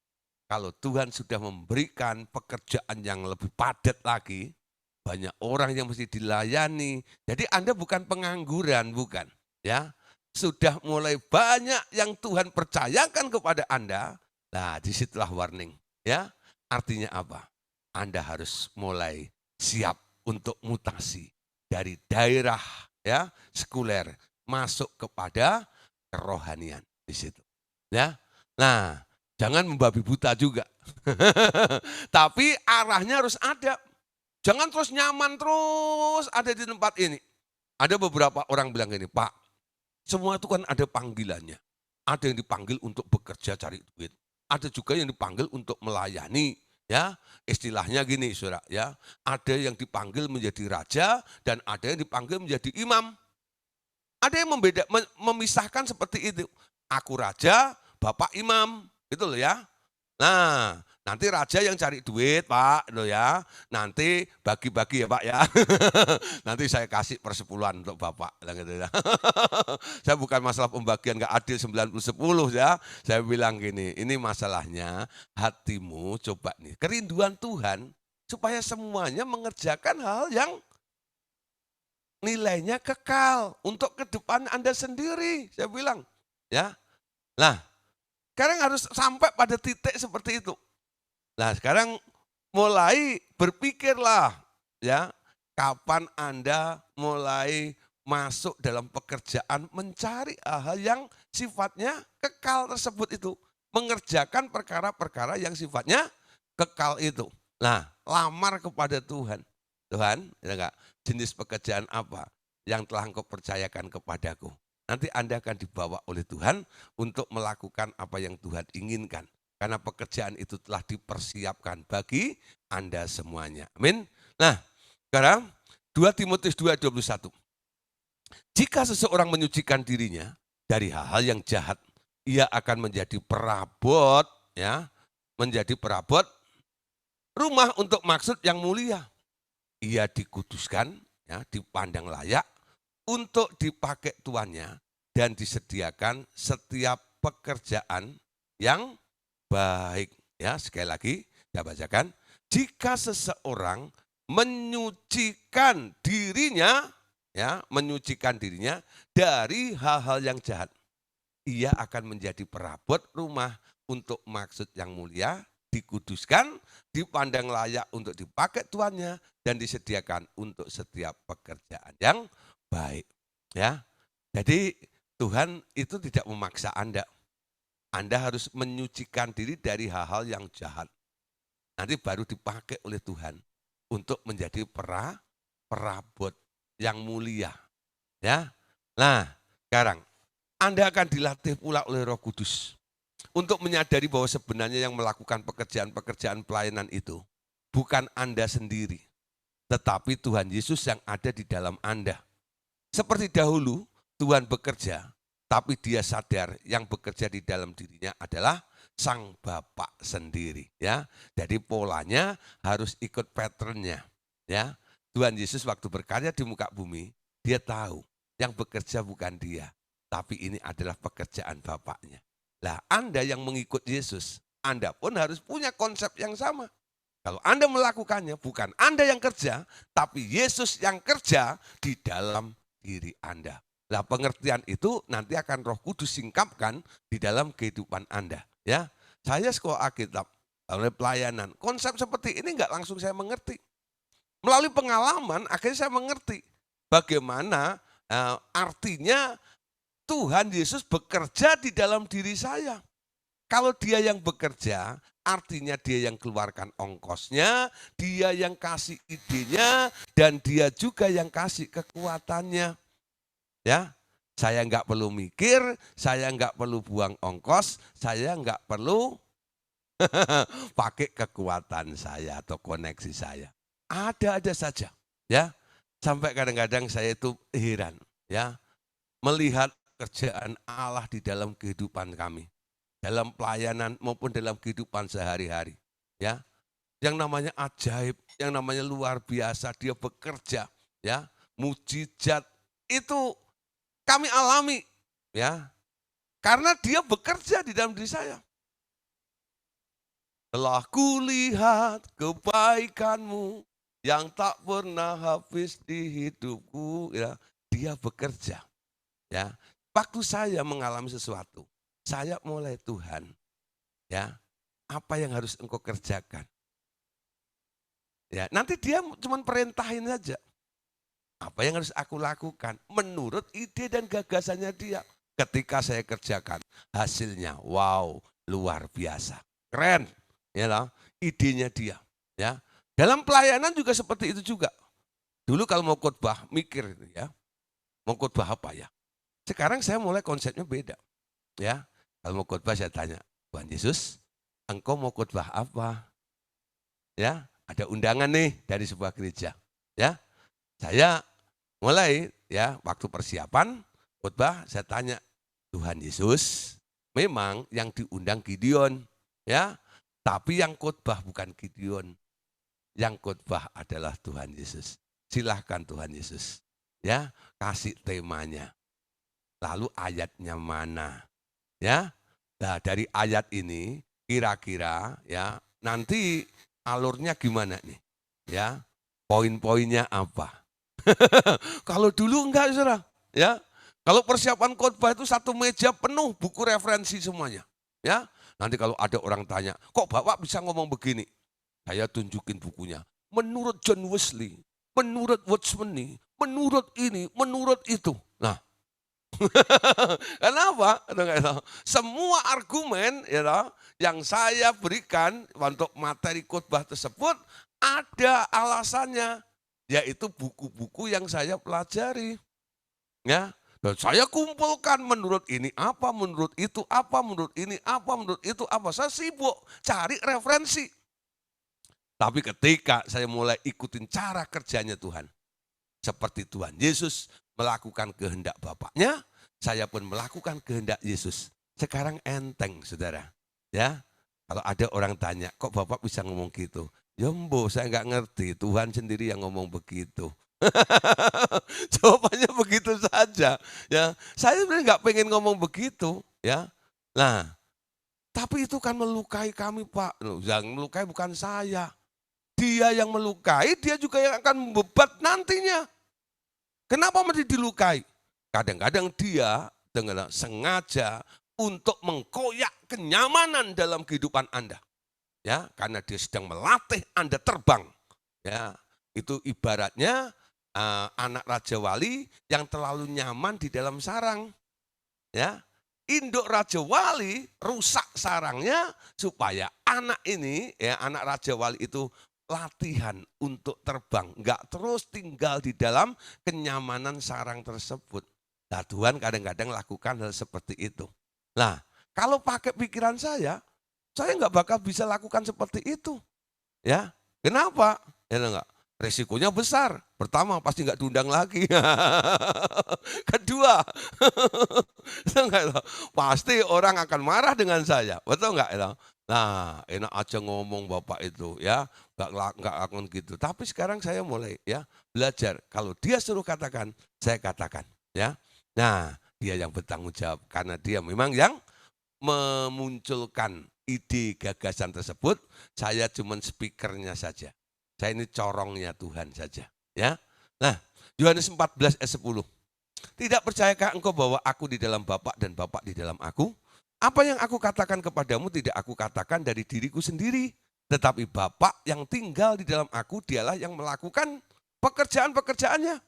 kalau Tuhan sudah memberikan pekerjaan yang lebih padat lagi, banyak orang yang mesti dilayani. Jadi Anda bukan pengangguran, bukan, ya. Sudah mulai banyak yang Tuhan percayakan kepada Anda. Nah, disitulah warning, ya. Artinya apa? Anda harus mulai siap untuk mutasi dari daerah ya sekuler masuk kepada kerohanian di situ. Ya. Nah, jangan membabi buta juga. Tapi arahnya harus ada. Jangan terus nyaman terus ada di tempat ini. Ada beberapa orang bilang gini, Pak, semua itu kan ada panggilannya. Ada yang dipanggil untuk bekerja cari duit. Ada juga yang dipanggil untuk melayani. Ya, istilahnya gini, Saudara, ya. Ada yang dipanggil menjadi raja dan ada yang dipanggil menjadi imam. Ada yang memisahkan seperti itu. Aku raja, Bapak imam, gitu loh ya. Nah, nanti raja yang cari duit, Pak, loh ya. Nanti bagi-bagi ya, Pak ya. Nanti saya kasih persepuluhan untuk Bapak, gitu ya. Saya bukan masalah pembagian nggak adil 90-10 ya. Saya bilang gini, ini masalahnya hatimu coba nih, kerinduan Tuhan supaya semuanya mengerjakan hal yang nilainya kekal untuk ke depan Anda sendiri. Saya bilang, ya. Nah, sekarang harus sampai pada titik seperti itu. Nah, sekarang mulai berpikirlah, ya, kapan Anda mulai masuk dalam pekerjaan mencari hal yang sifatnya kekal tersebut itu. Mengerjakan perkara-perkara yang sifatnya kekal itu. Nah, lamar kepada Tuhan. Tuhan, ya enggak, jenis pekerjaan apa yang telah Engkau percayakan kepadaku. Nanti Anda akan dibawa oleh Tuhan untuk melakukan apa yang Tuhan inginkan. Karena pekerjaan itu telah dipersiapkan bagi Anda semuanya. Amin. Nah, sekarang 2 Timotius 2:21. Jika seseorang menyucikan dirinya dari hal-hal yang jahat, ia akan menjadi perabot, ya, menjadi perabot rumah untuk maksud yang mulia. Ia dikuduskan, ya, dipandang layak untuk dipakai tuannya dan disediakan setiap pekerjaan yang baik. Ya, sekali lagi saya bacakan. Jika seseorang menyucikan dirinya, ya, menyucikan dirinya dari hal-hal yang jahat, ia akan menjadi perabot rumah untuk maksud yang mulia, dikuduskan, dipandang layak untuk dipakai tuannya, dan disediakan untuk setiap pekerjaan yang baik. Ya, jadi Tuhan itu tidak memaksa Anda. Anda harus menyucikan diri dari hal-hal yang jahat. Nanti baru dipakai oleh Tuhan untuk menjadi perabot yang mulia. Ya. Nah, sekarang Anda akan dilatih pula oleh Roh Kudus untuk menyadari bahwa sebenarnya yang melakukan pekerjaan-pekerjaan pelayanan itu bukan Anda sendiri, tetapi Tuhan Yesus yang ada di dalam Anda. Seperti dahulu Tuhan bekerja, tapi dia sadar yang bekerja di dalam dirinya adalah Sang Bapa sendiri, ya. Jadi polanya harus ikut patternnya, ya. Tuhan Yesus waktu berkarya di muka bumi, dia tahu yang bekerja bukan dia, tapi ini adalah pekerjaan Bapaknya. Lah, Anda yang mengikut Yesus, Anda pun harus punya konsep yang sama. Kalau Anda melakukannya, bukan Anda yang kerja, tapi Yesus yang kerja di dalam diri Anda. Nah, pengertian itu nanti akan Roh Kudus singkapkan di dalam kehidupan Anda. Ya, saya sekolah Alkitab, oleh pelayanan, konsep seperti ini enggak langsung saya mengerti. Melalui pengalaman, akhirnya saya mengerti bagaimana artinya Tuhan Yesus bekerja di dalam diri saya. Kalau dia yang bekerja, artinya dia yang keluarkan ongkosnya, dia yang kasih idenya, dan dia juga yang kasih kekuatannya. Ya, saya nggak perlu mikir, saya nggak perlu buang ongkos, saya nggak perlu pakai kekuatan saya atau koneksi saya. Ada saja, ya. Sampai kadang-kadang saya itu heran, ya, melihat kerjaan Allah di dalam kehidupan kami, dalam pelayanan maupun dalam kehidupan sehari-hari, ya. Yang namanya ajaib, yang namanya luar biasa, dia bekerja, ya. Mujizat itu kami alami, ya. Karena dia bekerja di dalam diri saya. Telah kulihat kebaikanmu yang tak pernah habis di hidupku, ya. Dia bekerja, ya. Waktu saya mengalami sesuatu, saya mulai, Tuhan, ya, apa yang harus engkau kerjakan? Ya, nanti dia cuma perintahin saja. Apa yang harus aku lakukan? Menurut ide dan gagasannya dia. Ketika saya kerjakan, hasilnya wow, luar biasa. Keren, ya loh, idenya dia, ya. Dalam pelayanan juga seperti itu juga. Dulu kalau mau khotbah mikir, ya, mau khotbah apa ya? Sekarang saya mulai konsepnya beda, ya. Kalau mau khotbah saya tanya, Tuhan Yesus, engkau mau khotbah apa? Ya, ada undangan nih dari sebuah gereja, ya. Saya mulai, ya, waktu persiapan khotbah saya tanya, Tuhan Yesus, memang yang diundang Gideon, ya, tapi yang khotbah bukan Gideon. Yang khotbah adalah Tuhan Yesus. Silahkan Tuhan Yesus, ya, kasih temanya. Lalu ayatnya mana? Ya. Nah, dari ayat ini kira-kira, ya, nanti alurnya gimana nih? Ya. Poin-poinnya apa? Kalau dulu enggak, Saudara, ya. Kalau persiapan khotbah itu satu meja penuh buku referensi semuanya, ya. Nanti kalau ada orang tanya, kok Bapak bisa ngomong begini? Saya tunjukin bukunya. Menurut John Wesley, menurut Watchman, menurut ini, menurut itu. Nah, kenapa? Semua argumen, ya, yang saya berikan untuk materi khotbah tersebut ada alasannya, yaitu buku-buku yang saya pelajari, ya. Dan saya kumpulkan menurut ini apa, menurut itu apa, menurut ini apa, menurut itu apa. Saya sibuk cari referensi. Tapi ketika saya mulai ikutin cara kerjanya Tuhan, seperti Tuhan Yesus melakukan kehendak Bapaknya, saya pun melakukan kehendak Yesus. Sekarang enteng, Saudara. Ya, kalau ada orang tanya, kok Bapak bisa ngomong gitu? Ya mbo, saya nggak ngerti, Tuhan sendiri yang ngomong begitu. Jawabannya begitu saja. Ya, saya sebenarnya nggak pengen ngomong begitu. Ya, nah, tapi itu kan melukai kami, Pak. Loh, yang melukai bukan saya. Dia yang melukai, dia juga yang akan membebat nantinya. Kenapa mesti dilukai? Kadang-kadang dia dengan sengaja untuk mengkoyak kenyamanan dalam kehidupan Anda. Ya, karena dia sedang melatih Anda terbang. Ya, itu ibaratnya anak Raja Wali yang terlalu nyaman di dalam sarang. Ya, induk Raja Wali rusak sarangnya supaya anak ini, ya anak Raja Wali itu latihan untuk terbang, nggak terus tinggal di dalam kenyamanan sarang tersebut. Nah, Tuhan kadang-kadang lakukan hal seperti itu. Nah, kalau pakai pikiran saya nggak bakal bisa lakukan seperti itu. Ya, kenapa? Ya enggak. Resikonya besar. Pertama, pasti nggak diundang lagi. Kedua, betul nggak itu? Pasti orang akan marah dengan saya, betul nggak itu? Nah, enak aja ngomong Bapak itu ya, nggak akan gitu. Tapi sekarang saya mulai ya belajar. Kalau dia suruh katakan, saya katakan ya. Nah, dia yang bertanggung jawab karena dia memang yang memunculkan ide gagasan tersebut. Saya cuma speakernya saja. Saya ini corongnya Tuhan saja. Ya. Nah, Yohanes 14 ayat 10. Tidak percayakah engkau bahwa aku di dalam Bapa dan Bapa di dalam aku? Apa yang aku katakan kepadamu tidak aku katakan dari diriku sendiri. Tetapi Bapa yang tinggal di dalam aku, dialah yang melakukan pekerjaan-pekerjaannya.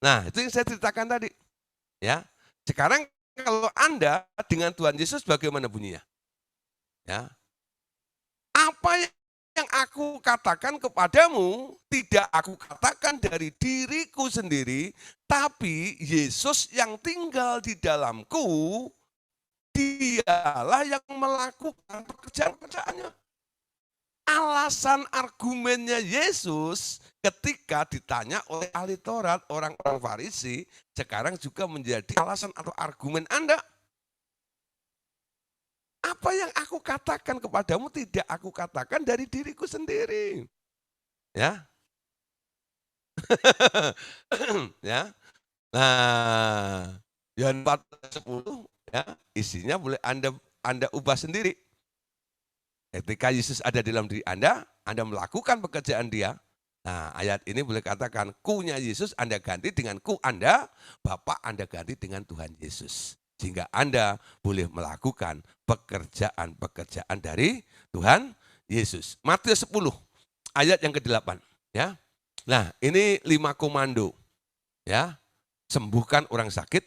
Nah, itu yang saya ceritakan tadi. Ya, sekarang kalau Anda dengan Tuhan Yesus bagaimana bunyinya? Ya, apa yang aku katakan kepadamu tidak aku katakan dari diriku sendiri, tapi Yesus yang tinggal di dalamku, dialah yang melakukan pekerjaan-pekerjaannya. Alasan argumennya Yesus ketika ditanya oleh ahli Taurat, orang-orang Farisi, sekarang juga menjadi alasan atau argumen Anda. Apa yang aku katakan kepadamu tidak aku katakan dari diriku sendiri. Ya. Ya. Nah, Yohanes 4:10 ya, isinya boleh Anda ubah sendiri. Ketika Yesus ada dalam diri Anda melakukan pekerjaan Dia. Nah, ayat ini boleh katakan ku-nya Yesus Anda ganti dengan ku Anda, Bapa Anda ganti dengan Tuhan Yesus. Sehingga Anda boleh melakukan pekerjaan-pekerjaan dari Tuhan Yesus. Matius 10 ayat yang ke-8 ya. Nah, ini 5 komando ya. Sembuhkan orang sakit,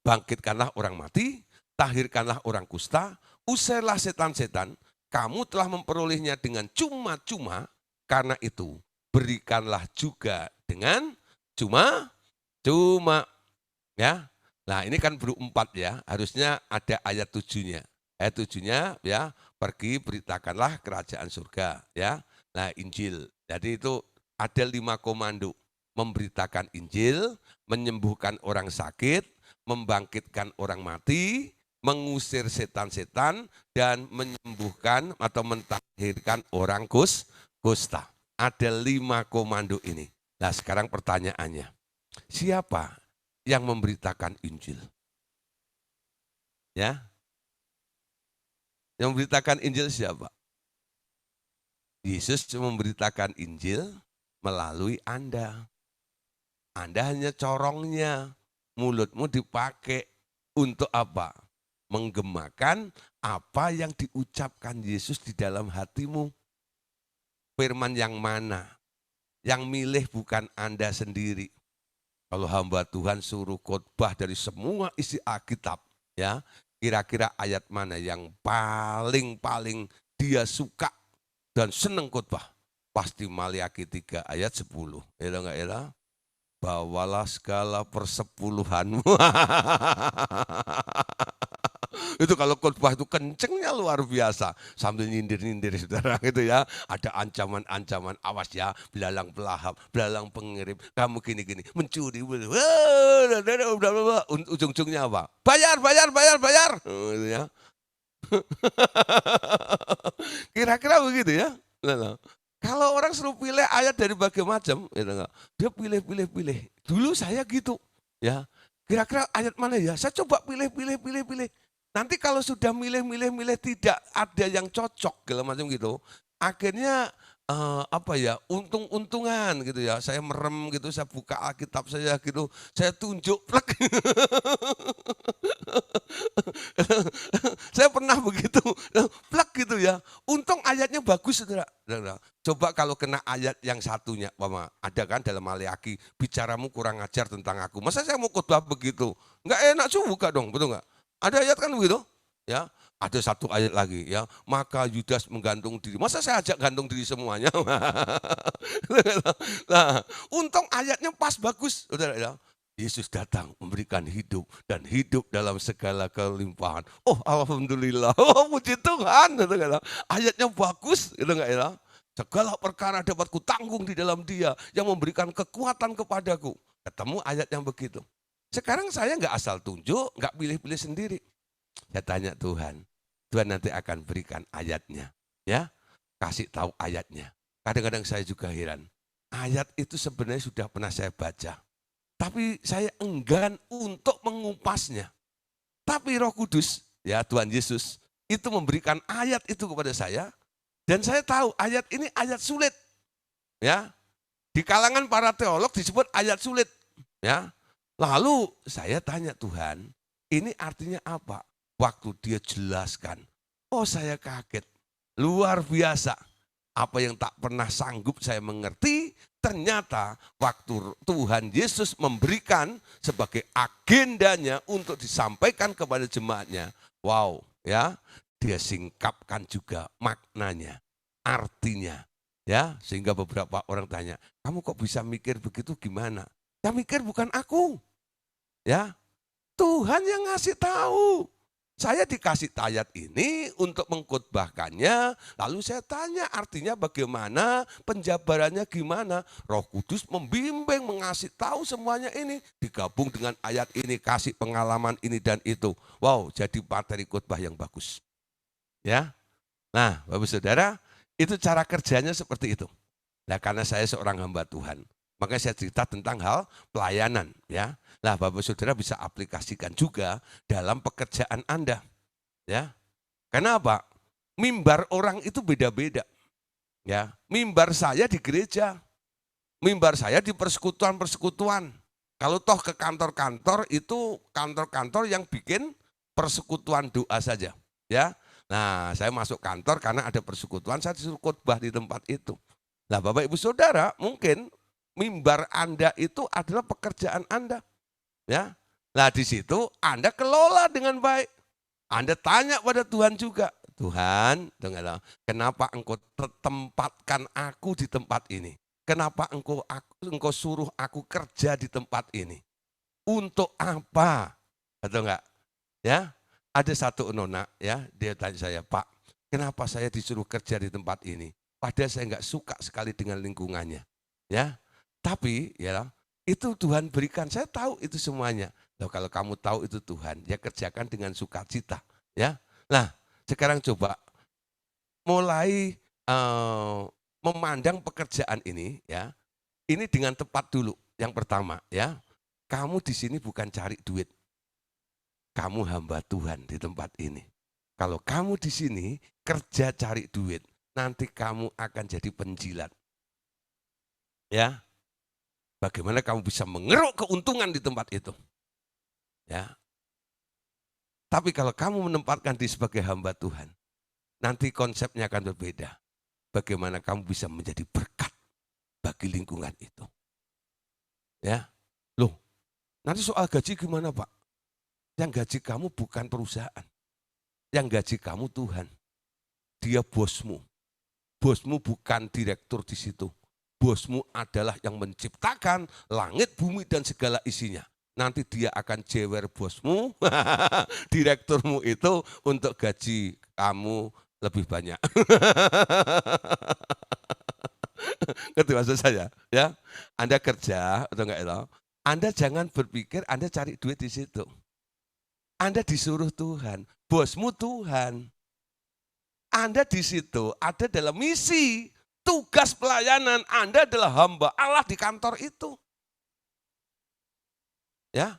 bangkitkanlah orang mati, tahirkanlah orang kusta, usirlah setan-setan, kamu telah memperolehnya dengan cuma-cuma, karena itu berikanlah juga dengan cuma-cuma. Ya. Nah, ini kan berempat ya, harusnya ada ayat 7-nya. Ayat 7-nya ya, pergi beritakanlah kerajaan surga ya. Nah, Injil. Jadi itu ada 5 komando. Memberitakan Injil, menyembuhkan orang sakit, membangkitkan orang mati, mengusir setan-setan, dan menyembuhkan atau mentahirkan orang kusta. Ada 5 komando ini. Nah, sekarang pertanyaannya, siapa yang memberitakan Injil? Ya, yang memberitakan Injil siapa? Yesus memberitakan Injil melalui Anda. Anda hanya corongnya, mulutmu dipakai untuk apa? Menggemakan apa yang diucapkan Yesus di dalam hatimu. Firman yang mana? Yang milih bukan Anda sendiri. Kalau hamba Tuhan suruh khotbah dari semua isi Alkitab, ya, kira-kira ayat mana yang paling dia suka dan senang khotbah? Pasti Maliaki 3 ayat 10. Ya enggak ya? Bawalah segala persepuluhanmu. Itu kalau khotbah itu kencengnya luar biasa. Sambil nyindir-nyindir saudara gitu ya. Ada ancaman-ancaman, awas ya, belalang pelahap, belalang pengirim, kamu gini-gini, mencuri. Ujung-ujungnya apa? Bayar, bayar, bayar, bayar. Gitu ya. Kira-kira begitu ya. Kalau orang suruh pilih ayat dari berbagai macam, dia pilih. Dulu saya gitu, ya. Kira-kira ayat mana ya? Saya coba pilih. Nanti kalau sudah milih tidak ada yang cocok, segala macam gitu. Akhirnya apa ya? Untung-untungan gitu ya. Saya merem gitu, saya buka Alkitab saya gitu, saya tunjuk plek. Saya pernah begitu, plek gitu ya. Untung ayatnya bagus, saudara. Coba kalau kena ayat yang satunya, Mama, ada kan dalam Maliaki, bicaramu kurang ajar tentang aku. Masa saya mau khotbah begitu? Enggak enak juga dong, betul enggak? Ada ayat kan begitu? Ya, ada satu ayat lagi ya, maka Yudas menggantung diri. Masa saya ajak gantung diri semuanya? Nah, untung ayatnya pas bagus, saudara ya. Yesus datang memberikan hidup dan hidup dalam segala kelimpahan. Oh, alhamdulillah. Oh, puji Tuhan, gitu kan. Ayatnya bagus, gitu enggak ya? Segala perkara dapat kutanggung di dalam Dia yang memberikan kekuatan kepadaku. Ketemu ayat yang begitu. Sekarang saya nggak asal tunjuk, nggak pilih-pilih sendiri. Saya tanya Tuhan, Tuhan nanti akan berikan ayatnya, ya, kasih tahu ayatnya. Kadang-kadang saya juga heran, ayat itu sebenarnya sudah pernah saya baca, tapi saya enggan untuk mengupasnya. Tapi Roh Kudus, ya Tuhan Yesus, itu memberikan ayat itu kepada saya, dan saya tahu ayat ini ayat sulit, ya. Di kalangan para teolog disebut ayat sulit, ya. Lalu saya tanya Tuhan, ini artinya apa? Waktu dia jelaskan, oh saya kaget, luar biasa. Apa yang tak pernah sanggup saya mengerti, ternyata waktu Tuhan Yesus memberikan sebagai agendanya untuk disampaikan kepada jemaatnya. Wow, ya, dia singkapkan juga maknanya, artinya. Ya, sehingga beberapa orang tanya, kamu kok bisa mikir begitu gimana? Yang mikir bukan aku. Ya, Tuhan yang ngasih tahu. Saya dikasih ayat ini untuk mengkhotbahkannya, lalu saya tanya artinya bagaimana, penjabarannya gimana. Roh Kudus membimbing, mengasih tahu semuanya ini, digabung dengan ayat ini, kasih pengalaman ini dan itu. Wow, jadi materi khotbah yang bagus. Ya, nah Bapak Saudara, itu cara kerjanya seperti itu. Nah, karena saya seorang hamba Tuhan, makanya saya cerita tentang hal pelayanan, ya. Nah, Bapak Saudara bisa aplikasikan juga dalam pekerjaan Anda, ya. Kenapa? Mimbar orang itu beda-beda, ya. Mimbar saya di gereja, mimbar saya di persekutuan-persekutuan. Kalau toh ke kantor-kantor itu kantor-kantor yang bikin persekutuan doa saja, ya. Nah, saya masuk kantor karena ada persekutuan, saya disuruh khotbah di tempat itu. Nah, Bapak Ibu Saudara, mungkin mimbar Anda itu adalah pekerjaan Anda. Ya. Nah, di situ Anda kelola dengan baik. Anda tanya pada Tuhan juga, Tuhan, kenapa engkau tempatkan aku di tempat ini? Kenapa engkau suruh aku kerja di tempat ini? Untuk apa? Atau enggak? Ya, ada satu nona, ya, dia tanya saya, Pak, kenapa saya disuruh kerja di tempat ini? Padahal saya enggak suka sekali dengan lingkungannya. Ya, tapi ya itu Tuhan berikan, saya tahu itu semuanya. Loh, kalau kamu tahu itu Tuhan, ya kerjakan dengan sukacita. Ya, nah sekarang coba mulai memandang pekerjaan ini, ya, ini dengan tepat dulu. Yang pertama, ya, kamu di sini bukan cari duit, kamu hamba Tuhan di tempat ini. Kalau kamu di sini kerja cari duit, nanti kamu akan jadi penjilat. Ya, bagaimana kamu bisa mengeruk keuntungan di tempat itu? Ya. Tapi kalau kamu menempatkan diri sebagai hamba Tuhan, nanti konsepnya akan berbeda. Bagaimana kamu bisa menjadi berkat bagi lingkungan itu. Ya. Loh, nanti soal gaji gimana, Pak? Yang gaji kamu bukan perusahaan. Yang gaji kamu Tuhan. Dia bosmu. Bosmu bukan direktur di situ. Bosmu adalah yang menciptakan langit, bumi, dan segala isinya. Nanti dia akan jewer bosmu, direkturmu itu untuk gaji kamu lebih banyak. Ngerti maksud saya? Ya, Anda kerja atau enggak itu? Anda jangan berpikir Anda cari duit di situ. Anda disuruh Tuhan, bosmu Tuhan. Anda di situ ada dalam misi, tugas pelayanan. Anda adalah hamba Allah di kantor itu. Ya,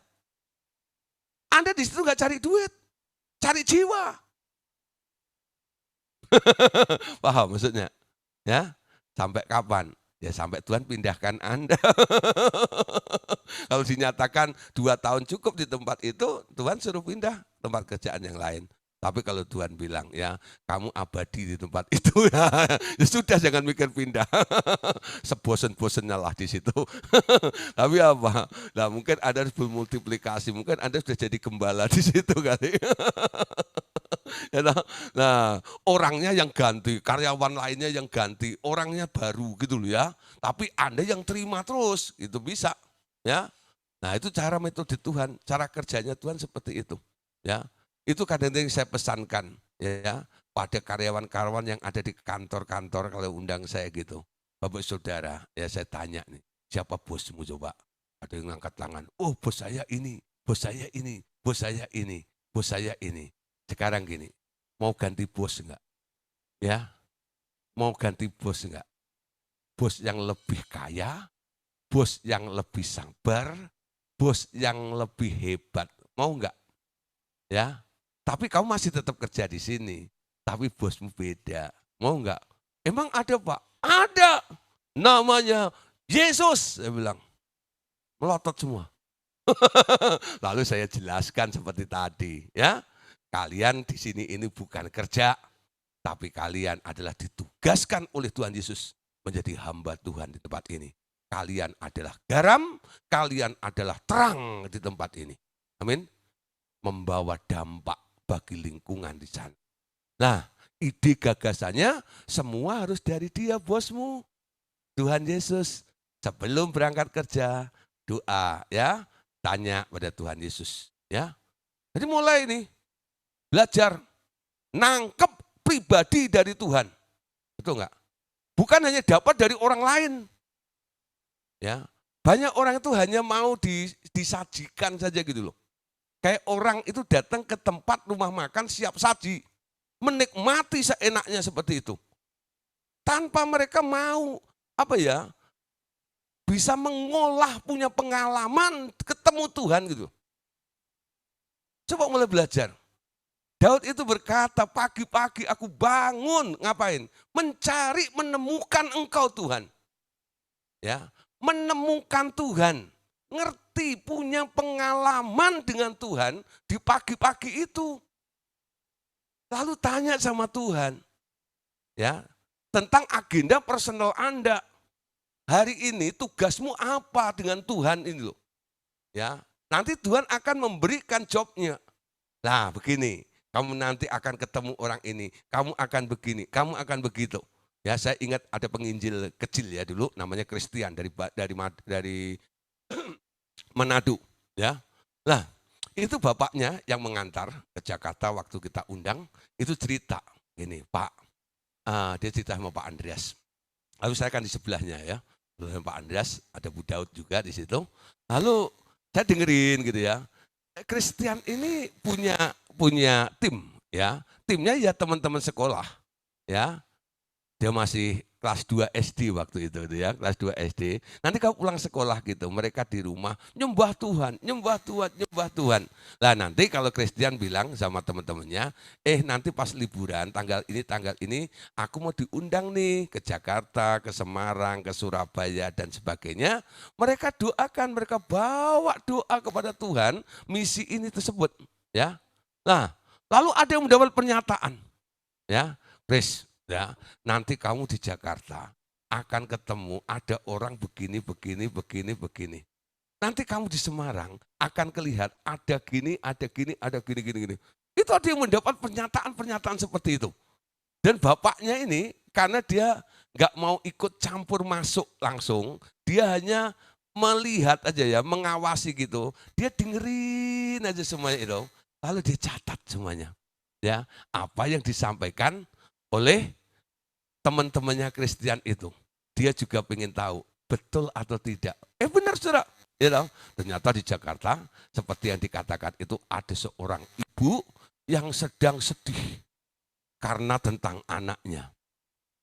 Anda di situ nggak cari duit, cari jiwa. Paham maksudnya? Ya, sampai kapan? Ya sampai Tuhan pindahkan Anda. Kalau dinyatakan 2 tahun cukup di tempat itu, Tuhan suruh pindah tempat kerjaan yang lain. Tapi kalau Tuhan bilang ya, kamu abadi di tempat itu ya, ya sudah jangan mikir pindah. Sebosen-bosennya lah di situ. Tapi apa? Nah mungkin Anda harus bermultiplikasi, mungkin Anda sudah jadi gembala di situ kali. Ya toh? Nah, orangnya yang ganti, karyawan lainnya yang ganti, orangnya baru gitu loh ya. Tapi Anda yang terima terus, itu bisa ya. Nah, itu cara metode Tuhan, cara kerjanya Tuhan seperti itu. Ya. Itu kadang-kadang saya pesankan ya pada karyawan-karyawan yang ada di kantor-kantor kalau undang saya gitu. Bapak Saudara, ya saya tanya nih, siapa bosmu coba? Ada yang ngangkat tangan. Oh, bos saya ini, bos saya ini, bos saya ini, bos saya ini. Sekarang gini, mau ganti bos enggak? Ya, mau ganti bos enggak? Bos yang lebih kaya, bos yang lebih sabar, bos yang lebih hebat. Mau enggak? Ya, tapi kamu masih tetap kerja di sini. Tapi bosmu beda. Mau enggak? Emang ada Pak? Ada. Namanya Yesus. Saya bilang. Melotot semua. Lalu saya jelaskan seperti tadi. Ya, kalian di sini ini bukan kerja. Tapi kalian adalah ditugaskan oleh Tuhan Yesus menjadi hamba Tuhan di tempat ini. Kalian adalah garam, kalian adalah terang di tempat ini. Amin. Membawa dampak bagi lingkungan di sana. Nah, ide gagasannya semua harus dari dia, bosmu. Tuhan Yesus. Sebelum berangkat kerja, doa ya, tanya pada Tuhan Yesus ya. Jadi mulai nih belajar nangkep pribadi dari Tuhan. Betul enggak? Bukan hanya dapat dari orang lain. Ya. Banyak orang itu hanya mau disajikan saja gitu loh. Kayak orang itu datang ke tempat rumah makan siap saji. Menikmati seenaknya seperti itu. Tanpa mereka mau bisa mengolah, punya pengalaman ketemu Tuhan gitu. Coba mulai belajar. Daud itu berkata, pagi-pagi aku bangun, ngapain? Mencari, menemukan engkau Tuhan. Ya, menemukan Tuhan. Ngerti, punya pengalaman dengan Tuhan di pagi-pagi itu. Lalu tanya sama Tuhan, ya, tentang agenda personal Anda. Hari ini tugasmu apa dengan Tuhan ini loh. Ya, nanti Tuhan akan memberikan jobnya. Nah, begini, kamu nanti akan ketemu orang ini, kamu akan begini, kamu akan begitu. Ya, saya ingat ada penginjil kecil ya dulu, namanya Christian dari Manado. Ya, nah itu bapaknya yang mengantar ke Jakarta waktu kita undang, itu cerita ini Pak, dia cerita sama Pak Andreas. Lalu saya kan di sebelahnya ya, Pak Andreas, ada Bu Daud juga di situ. Lalu saya dengerin gitu ya. Christian ini punya tim ya. Timnya ya teman-teman sekolah ya. Dia masih kelas 2 SD waktu itu ya, kelas 2 SD. Nanti kalau pulang sekolah gitu, mereka di rumah nyembah Tuhan, nyembah Tuhan, nyembah Tuhan. Nah nanti kalau Christian bilang sama teman-temannya, nanti pas liburan tanggal ini, aku mau diundang nih ke Jakarta, ke Semarang, ke Surabaya dan sebagainya. Mereka doakan, mereka bawa doa kepada Tuhan, misi ini tersebut. Ya, nah lalu ada yang mendapat pernyataan, ya, Chris. Ya, nanti kamu di Jakarta akan ketemu ada orang begini. Nanti kamu di Semarang akan kelihat ada gini. Itu ada yang mendapat pernyataan seperti itu. Dan bapaknya ini karena dia nggak mau ikut campur masuk langsung, dia hanya melihat aja ya, mengawasi gitu. Dia dengerin aja semuanya itu, lalu dia catat semuanya. Ya, apa yang disampaikan oleh teman-temannya Christian itu. Dia juga ingin tahu betul atau tidak. Benar saudara. Ya, ternyata di Jakarta seperti yang dikatakan itu ada seorang ibu yang sedang sedih karena tentang anaknya.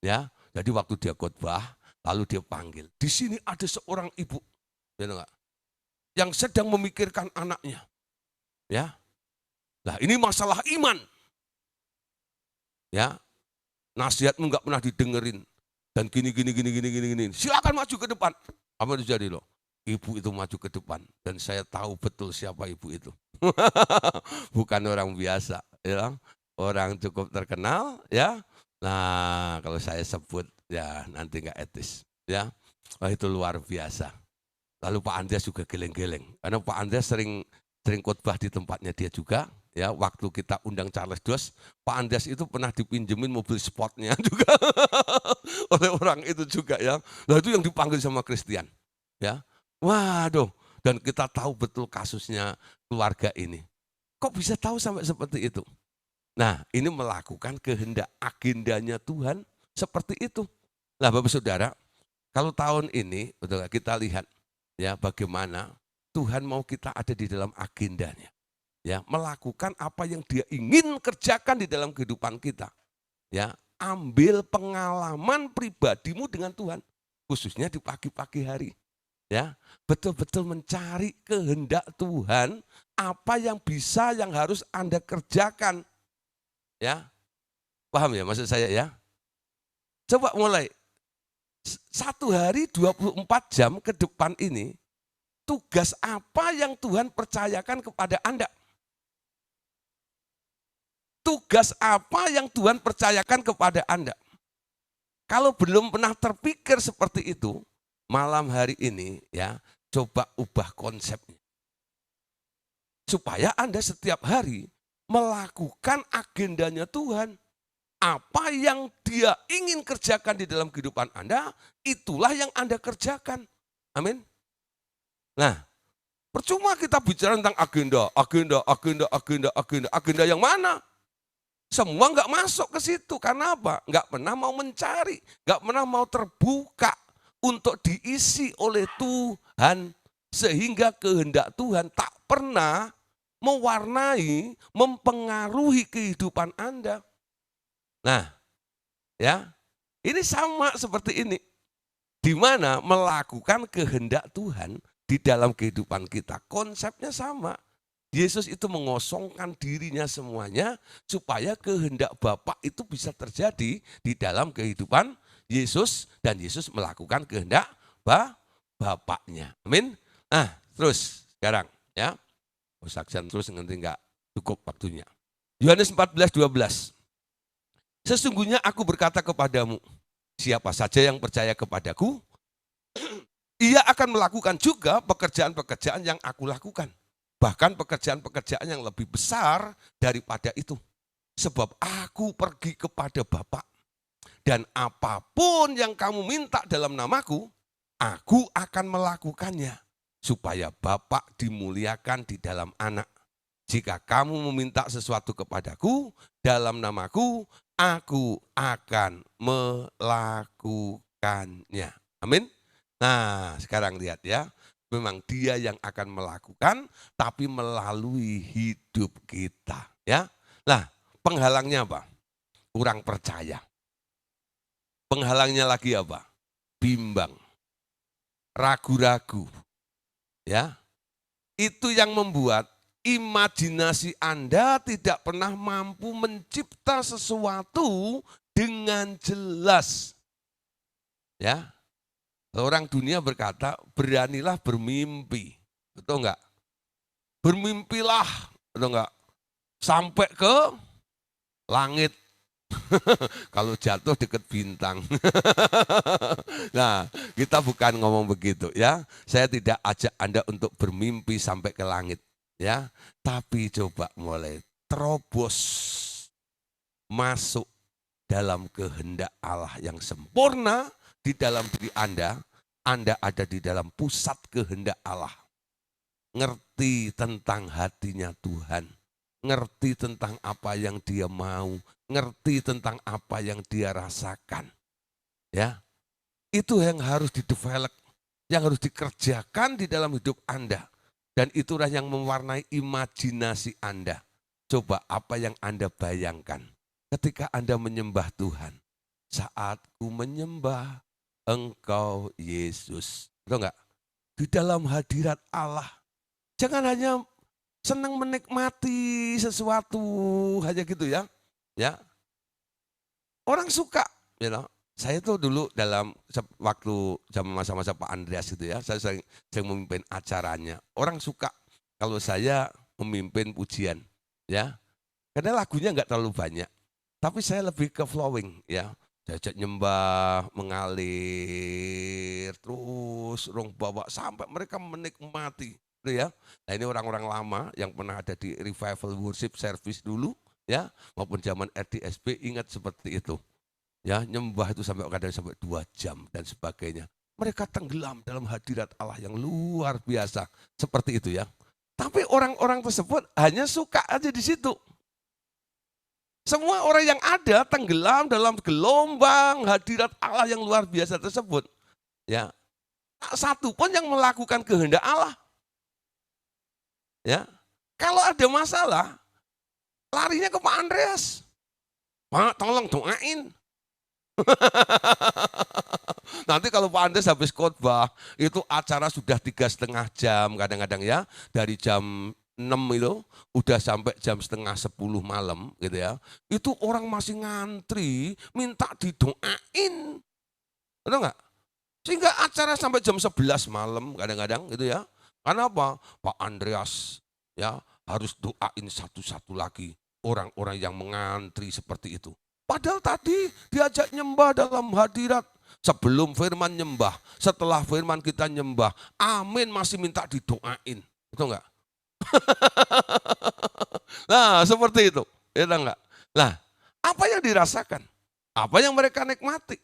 Ya, jadi waktu dia khotbah lalu dia panggil. Di sini ada seorang ibu yang sedang memikirkan anaknya. Ya. Nah, ini masalah iman. Ya, nasihatmu nggak pernah didengerin dan gini. Silakan maju ke depan. Apa yang terjadi loh? Ibu itu maju ke depan dan saya tahu betul siapa ibu itu. Bukan orang biasa, ya. orang cukup terkenal ya. Nah, kalau saya sebut ya nanti nggak etis ya. Wah, itu luar biasa. Lalu Pak Andreas juga geleng-geleng karena Pak Andreas sering sering khotbah di tempatnya dia juga ya. Waktu kita undang Charles Dos, Pak Andreas itu pernah dipinjemin mobil sportnya juga oleh orang itu juga ya. Nah, itu yang dipanggil sama Christian ya. Waduh, dan kita tahu betul kasusnya keluarga ini. Kok bisa tahu sampai seperti itu? Nah, ini melakukan kehendak agendanya Tuhan seperti itu. Nah, Bapak Saudara, kalau tahun ini betul kita lihat ya bagaimana Tuhan mau kita ada di dalam agendanya. Ya, melakukan apa yang Dia ingin kerjakan di dalam kehidupan kita. Ya, ambil pengalaman pribadimu dengan Tuhan, khususnya di pagi-pagi hari. Ya, betul-betul mencari kehendak Tuhan, apa yang bisa yang harus Anda kerjakan. Ya, paham ya maksud saya ya? Coba mulai, satu hari 24 jam ke depan ini, tugas apa yang Tuhan percayakan kepada Anda? Tugas apa yang Tuhan percayakan kepada Anda? Kalau belum pernah terpikir seperti itu, malam hari ini ya, coba ubah konsepnya. Supaya Anda setiap hari melakukan agendanya Tuhan. Apa yang Dia ingin kerjakan di dalam kehidupan Anda, itulah yang Anda kerjakan. Amin. Nah, percuma kita bicara tentang agenda yang mana? Semua nggak masuk ke situ. Karena apa? Nggak pernah mau mencari, nggak pernah mau terbuka untuk diisi oleh Tuhan. Sehingga kehendak Tuhan tak pernah mewarnai, mempengaruhi kehidupan Anda. Nah, ya, ini sama seperti ini. Di mana melakukan kehendak Tuhan di dalam kehidupan kita. Konsepnya sama. Yesus itu mengosongkan dirinya semuanya supaya kehendak Bapa itu bisa terjadi di dalam kehidupan Yesus dan Yesus melakukan kehendak Bapaknya. Amin. Nah, terus sekarang ya. Saksian terus nanti enggak cukup waktunya. Yohanes 14:12. Sesungguhnya aku berkata kepadamu, siapa saja yang percaya kepadaku, ia akan melakukan juga pekerjaan-pekerjaan yang aku lakukan. Bahkan pekerjaan-pekerjaan yang lebih besar daripada itu. Sebab aku pergi kepada Bapa. Dan apapun yang kamu minta dalam namaku, aku akan melakukannya. Supaya Bapa dimuliakan di dalam Anak. Jika kamu meminta sesuatu kepadaku dalam namaku, aku akan melakukannya. Amin. Nah, sekarang lihat ya. Memang Dia yang akan melakukan, tapi melalui hidup kita. Ya. Nah, penghalangnya apa? Kurang percaya. Penghalangnya lagi apa? Bimbang. Ragu-ragu. Ya. Itu yang membuat imajinasi Anda tidak pernah mampu mencipta sesuatu dengan jelas. Ya. Orang dunia berkata, beranilah bermimpi. Betul enggak? Bermimpilah, betul enggak? Sampai ke langit. Kalau jatuh dekat bintang. Nah, kita bukan ngomong begitu ya. Saya tidak ajak Anda untuk bermimpi sampai ke langit ya. Tapi coba mulai terobos masuk dalam kehendak Allah yang sempurna di dalam diri Anda ada di dalam pusat kehendak Allah. Ngerti tentang hatinya Tuhan, ngerti tentang apa yang Dia mau, ngerti tentang apa yang Dia rasakan. Ya, itu yang harus didevelop, yang harus dikerjakan di dalam hidup Anda. Dan itulah yang mewarnai imajinasi Anda. Coba apa yang Anda bayangkan ketika Anda menyembah Tuhan. Saat ku menyembah Engkau Yesus. Betul enggak? Di dalam hadirat Allah. Jangan hanya senang menikmati sesuatu hanya gitu ya. Ya. Orang suka, you know. Saya tuh dulu dalam waktu zaman masa-masa Pak Andreas itu ya, saya sering memimpin acaranya. Orang suka kalau saya memimpin pujian, ya. Karena lagunya nggak terlalu banyak. Tapi saya lebih ke flowing ya. Diajak nyembah, mengalir, terus rong bawa sampai mereka menikmati. Gitu ya. Nah ini orang-orang lama yang pernah ada di revival worship service dulu ya, maupun zaman RDSB ingat seperti itu. Ya, nyembah itu sampai kadang sampai 2 jam dan sebagainya. Mereka tenggelam dalam hadirat Allah yang luar biasa. Seperti itu ya. Tapi orang-orang tersebut hanya suka aja di situ. Semua orang yang ada tenggelam dalam gelombang hadirat Allah yang luar biasa tersebut. Ya, tak satu pun yang melakukan kehendak Allah. Ya, kalau ada masalah, larinya ke Pak Andreas. Pak, tolong doain. Nanti kalau Pak Andreas habis khotbah, itu acara sudah 3,5 jam kadang-kadang ya. Dari jam 6 itu, udah sampai jam setengah 10 malam gitu ya. Itu orang masih ngantri, minta didoain. Betul enggak? Sehingga acara sampai jam 11 malam kadang-kadang gitu ya. Karena apa? Pak Andreas ya harus doain satu-satu lagi orang-orang yang mengantri seperti itu. Padahal tadi diajak nyembah dalam hadirat. Sebelum firman nyembah, setelah firman kita nyembah, amin masih minta didoain. Betul enggak? Nah seperti itu. Ya enggak? Nah apa yang dirasakan? Apa yang mereka nikmati?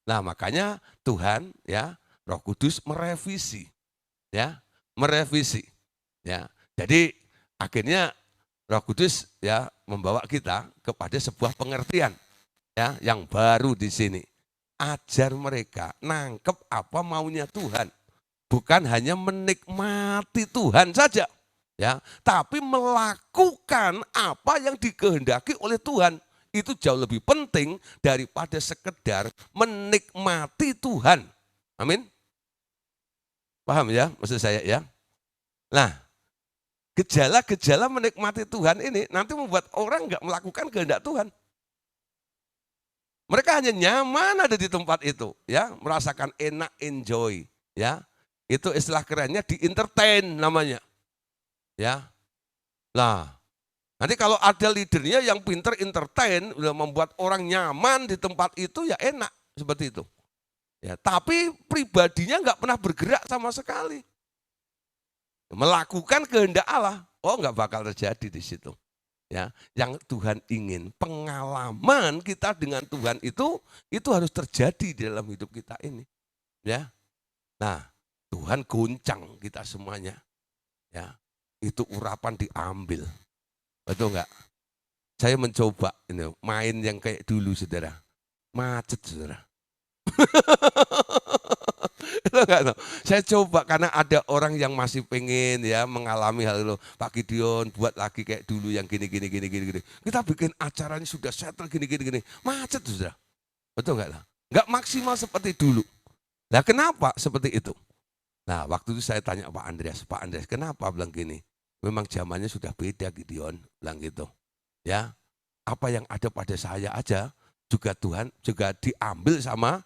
Nah makanya Tuhan ya Roh Kudus merevisi. Ya, merevisi. Ya. Jadi akhirnya Roh Kudus ya membawa kita kepada sebuah pengertian ya yang baru di sini. Ajar mereka nangkep apa maunya Tuhan. Bukan hanya menikmati Tuhan saja ya, tapi melakukan apa yang dikehendaki oleh Tuhan. Itu jauh lebih penting daripada sekedar menikmati Tuhan. Amin. Paham ya maksud saya ya? Nah, gejala-gejala menikmati Tuhan ini nanti membuat orang nggak melakukan kehendak Tuhan. Mereka hanya nyaman ada di tempat itu, ya, merasakan enak, enjoy, ya. Itu istilah kerennya di entertain namanya. Ya. Nah, nanti kalau ada leadernya yang pinter entertain, udah membuat orang nyaman di tempat itu ya enak seperti itu. Ya, tapi pribadinya nggak pernah bergerak sama sekali. Melakukan kehendak Allah, oh nggak bakal terjadi di situ. Ya, yang Tuhan ingin pengalaman kita dengan Tuhan itu harus terjadi di dalam hidup kita ini. Ya, nah Tuhan goncang kita semuanya. Ya, itu urapan diambil, betul nggak? Saya mencoba ini main yang kayak dulu, saudara, macet, saudara. Saya coba karena ada orang yang masih pengen ya mengalami hal itu. Pak Gideon buat lagi kayak dulu yang gini. Kita bikin acaranya sudah settle gini. Macet sudah. Betul nggak lah? Nggak maksimal seperti dulu. Nah kenapa seperti itu? Nah waktu itu saya tanya Pak Andreas, kenapa bilang gini? Memang zamannya sudah beda Gideon, bilang gitu. Ya, apa yang ada pada saya aja juga Tuhan juga diambil sama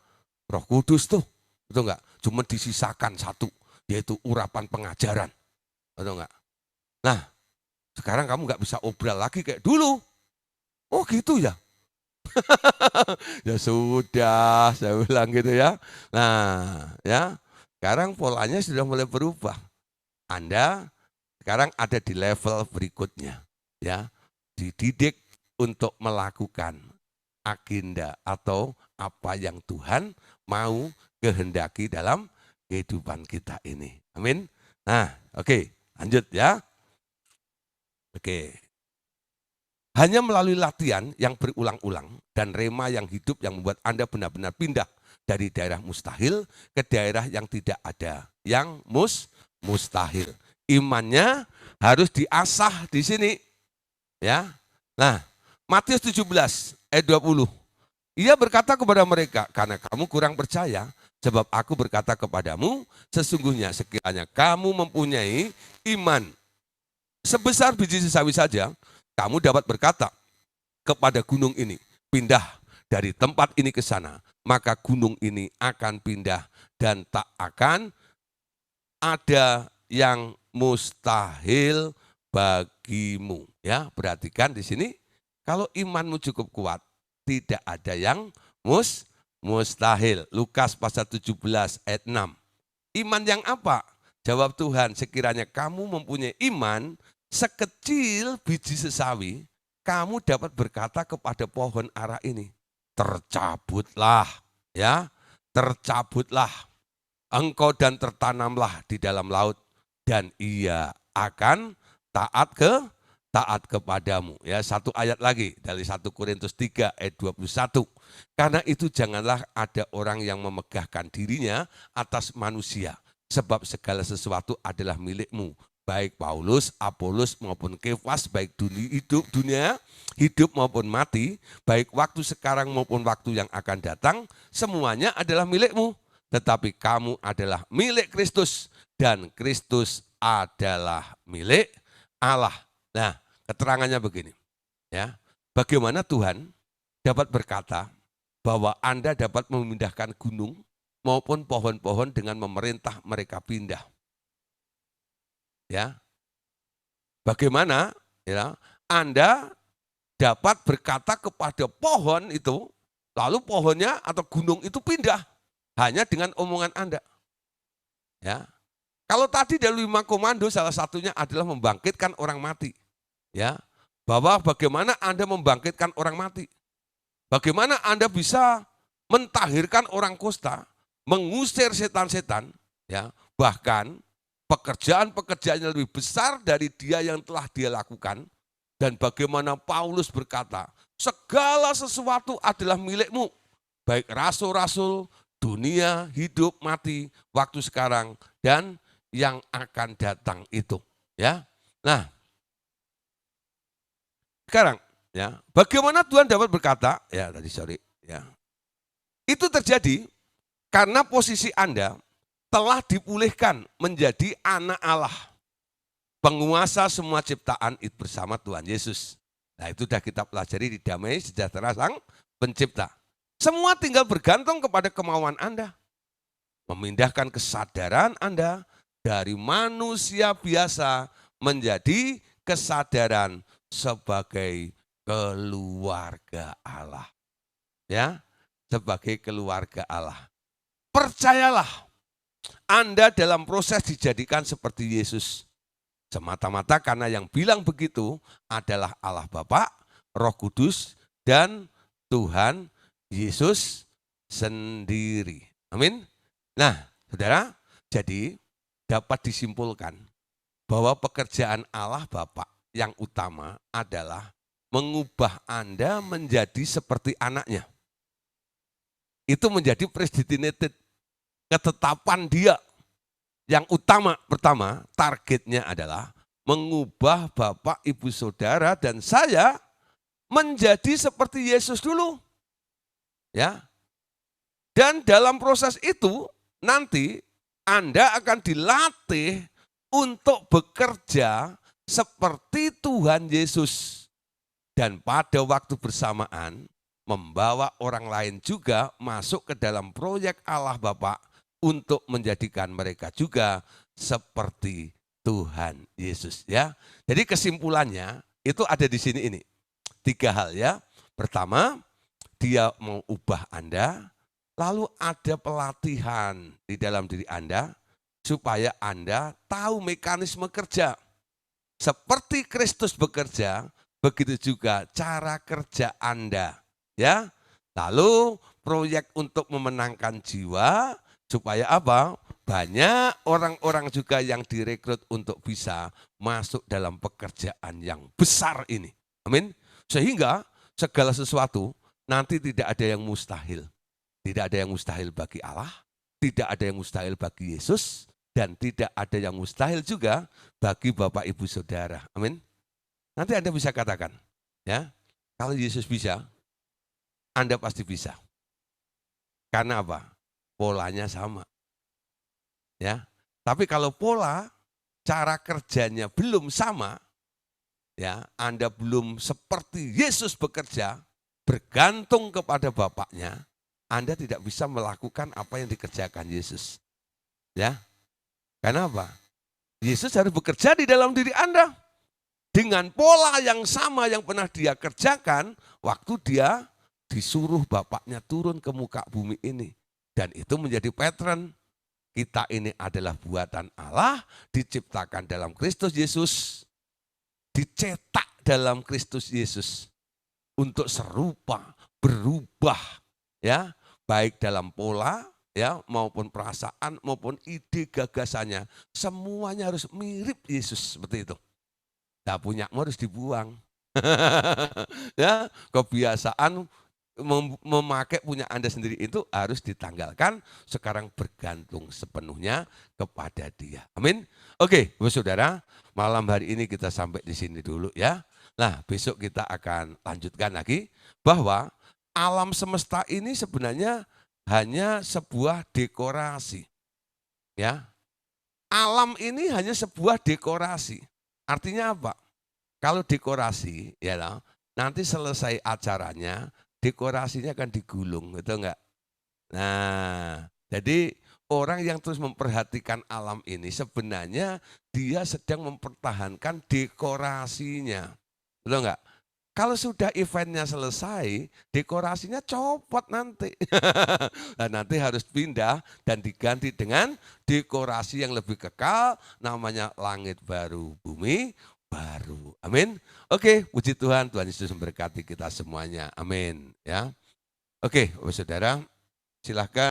Roh Kudus tuh. Betul enggak? Cuma disisakan satu, yaitu urapan pengajaran. Betul enggak? Nah, sekarang kamu enggak bisa obral lagi kayak dulu. Oh gitu ya? Ya sudah, saya bilang gitu ya. Nah, ya, sekarang polanya sudah mulai berubah. Anda sekarang ada di level berikutnya. Ya, dididik untuk melakukan agenda atau apa yang Tuhan mau kehendaki dalam kehidupan kita ini. Amin. Nah, oke, lanjut ya. Oke. Hanya melalui latihan yang berulang-ulang dan rema yang hidup yang membuat Anda benar-benar pindah dari daerah mustahil ke daerah yang tidak ada, yang mustahil. Imannya harus diasah di sini. Ya. Nah, Matius 17 ayat 20. Ia berkata kepada mereka, karena kamu kurang percaya, sebab aku berkata kepadamu, sesungguhnya sekiranya kamu mempunyai iman sebesar biji sawi saja, kamu dapat berkata kepada gunung ini, pindah dari tempat ini ke sana, maka gunung ini akan pindah dan tak akan ada yang mustahil bagimu. Ya, perhatikan di sini, kalau imanmu cukup kuat, tidak ada yang mustahil. Lukas pasal 17 ayat 6. Iman yang apa? Jawab Tuhan, sekiranya kamu mempunyai iman sekecil biji sesawi, kamu dapat berkata kepada pohon ara ini, tercabutlah, ya, tercabutlah engkau dan tertanamlah di dalam laut, dan ia akan taat kepadamu. Ya, satu ayat lagi dari 1 Korintus 3 ayat 21. Karena itu janganlah ada orang yang memegahkan dirinya atas manusia, sebab segala sesuatu adalah milikmu, baik Paulus, Apolos maupun Kefas, baik dunia hidup maupun mati, baik waktu sekarang maupun waktu yang akan datang, semuanya adalah milikmu. Tetapi kamu adalah milik Kristus dan Kristus adalah milik Allah. Nah, keterangannya begini, ya. Bagaimana Tuhan dapat berkata bahwa Anda dapat memindahkan gunung maupun pohon-pohon dengan memerintah mereka pindah. Ya. Bagaimana ya Anda dapat berkata kepada pohon itu, lalu pohonnya atau gunung itu pindah hanya dengan omongan Anda. Ya. Kalau tadi dari 5 komando salah satunya adalah membangkitkan orang mati. Ya. Bahwa bagaimana Anda membangkitkan orang mati? Bagaimana Anda bisa mentahirkan orang kusta, mengusir setan-setan, ya, bahkan pekerjaan-pekerjaan yang lebih besar dari dia yang telah dia lakukan, dan bagaimana Paulus berkata, segala sesuatu adalah milikmu, baik rasul-rasul, dunia, hidup, mati, waktu sekarang, dan yang akan datang itu. Ya, nah, sekarang, ya, bagaimana Tuhan dapat berkata, ya tadi sorry, ya, itu terjadi karena posisi Anda telah dipulihkan menjadi anak Allah, penguasa semua ciptaan itu bersama Tuhan Yesus. Nah, itu sudah kita pelajari di Damai Sejahtera Sang Pencipta. Semua tinggal bergantung kepada kemauan Anda, memindahkan kesadaran Anda dari manusia biasa menjadi kesadaran sebagai keluarga Allah. Ya, sebagai keluarga Allah. Percayalah, Anda dalam proses dijadikan seperti Yesus. Semata-mata karena yang bilang begitu adalah Allah Bapa, Roh Kudus, dan Tuhan Yesus sendiri. Amin. Nah, saudara, jadi dapat disimpulkan bahwa pekerjaan Allah Bapa yang utama adalah mengubah Anda menjadi seperti anaknya. Itu menjadi predestinated, ketetapan dia. Yang utama, pertama, targetnya adalah mengubah Bapak, Ibu, Saudara, dan saya menjadi seperti Yesus dulu. Ya. Dan dalam proses itu, nanti Anda akan dilatih untuk bekerja seperti Tuhan Yesus. Dan pada waktu bersamaan, membawa orang lain juga masuk ke dalam proyek Allah Bapa untuk menjadikan mereka juga seperti Tuhan Yesus. Ya. Jadi kesimpulannya itu ada di sini ini. 3 hal ya. Pertama, dia mau ubah Anda, lalu ada pelatihan di dalam diri Anda supaya Anda tahu mekanisme kerja. Seperti Kristus bekerja, begitu juga cara kerja Anda. Ya. Lalu proyek untuk memenangkan jiwa supaya apa? Banyak orang-orang juga yang direkrut untuk bisa masuk dalam pekerjaan yang besar ini. Amin. Sehingga segala sesuatu nanti tidak ada yang mustahil. Tidak ada yang mustahil bagi Allah, tidak ada yang mustahil bagi Yesus, dan tidak ada yang mustahil juga bagi Bapak, Ibu, Saudara. Amin. Nanti Anda bisa katakan, ya, kalau Yesus bisa, Anda pasti bisa. Karena apa? Polanya sama. Ya. Tapi kalau pola cara kerjanya belum sama, ya, Anda belum seperti Yesus bekerja, bergantung kepada Bapaknya, Anda tidak bisa melakukan apa yang dikerjakan Yesus. Ya. Karena apa? Yesus harus bekerja di dalam diri Anda. dengan pola yang sama yang pernah dia kerjakan waktu dia disuruh bapaknya turun ke muka bumi ini. Dan itu menjadi pattern. Kita ini adalah buatan Allah, diciptakan dalam Kristus Yesus, dicetak dalam Kristus Yesus untuk serupa, berubah, ya, baik dalam pola, ya, maupun perasaan, maupun ide gagasannya, semuanya harus mirip Yesus seperti itu. Nah, punyamu harus dibuang. Ya, kebiasaan memakai punya Anda sendiri itu harus ditanggalkan, sekarang bergantung sepenuhnya kepada Dia. Amin. Oke, Saudara, malam hari ini kita sampai di sini dulu ya. Nah, besok kita akan lanjutkan lagi bahwa alam semesta ini sebenarnya hanya sebuah dekorasi. Ya. Alam ini hanya sebuah dekorasi. Artinya apa? Kalau dekorasi, ya nanti selesai acaranya, dekorasinya akan digulung, betul enggak? Nah, jadi orang yang terus memperhatikan alam ini sebenarnya dia sedang mempertahankan dekorasinya, betul enggak? Kalau sudah eventnya selesai, dekorasinya copot nanti. Nah, nanti harus pindah dan diganti dengan dekorasi yang lebih kekal, namanya langit baru, bumi baru. Amin. Oke, puji Tuhan, Tuhan Yesus memberkati kita semuanya. Amin. Ya. Oke, Saudara, silakan.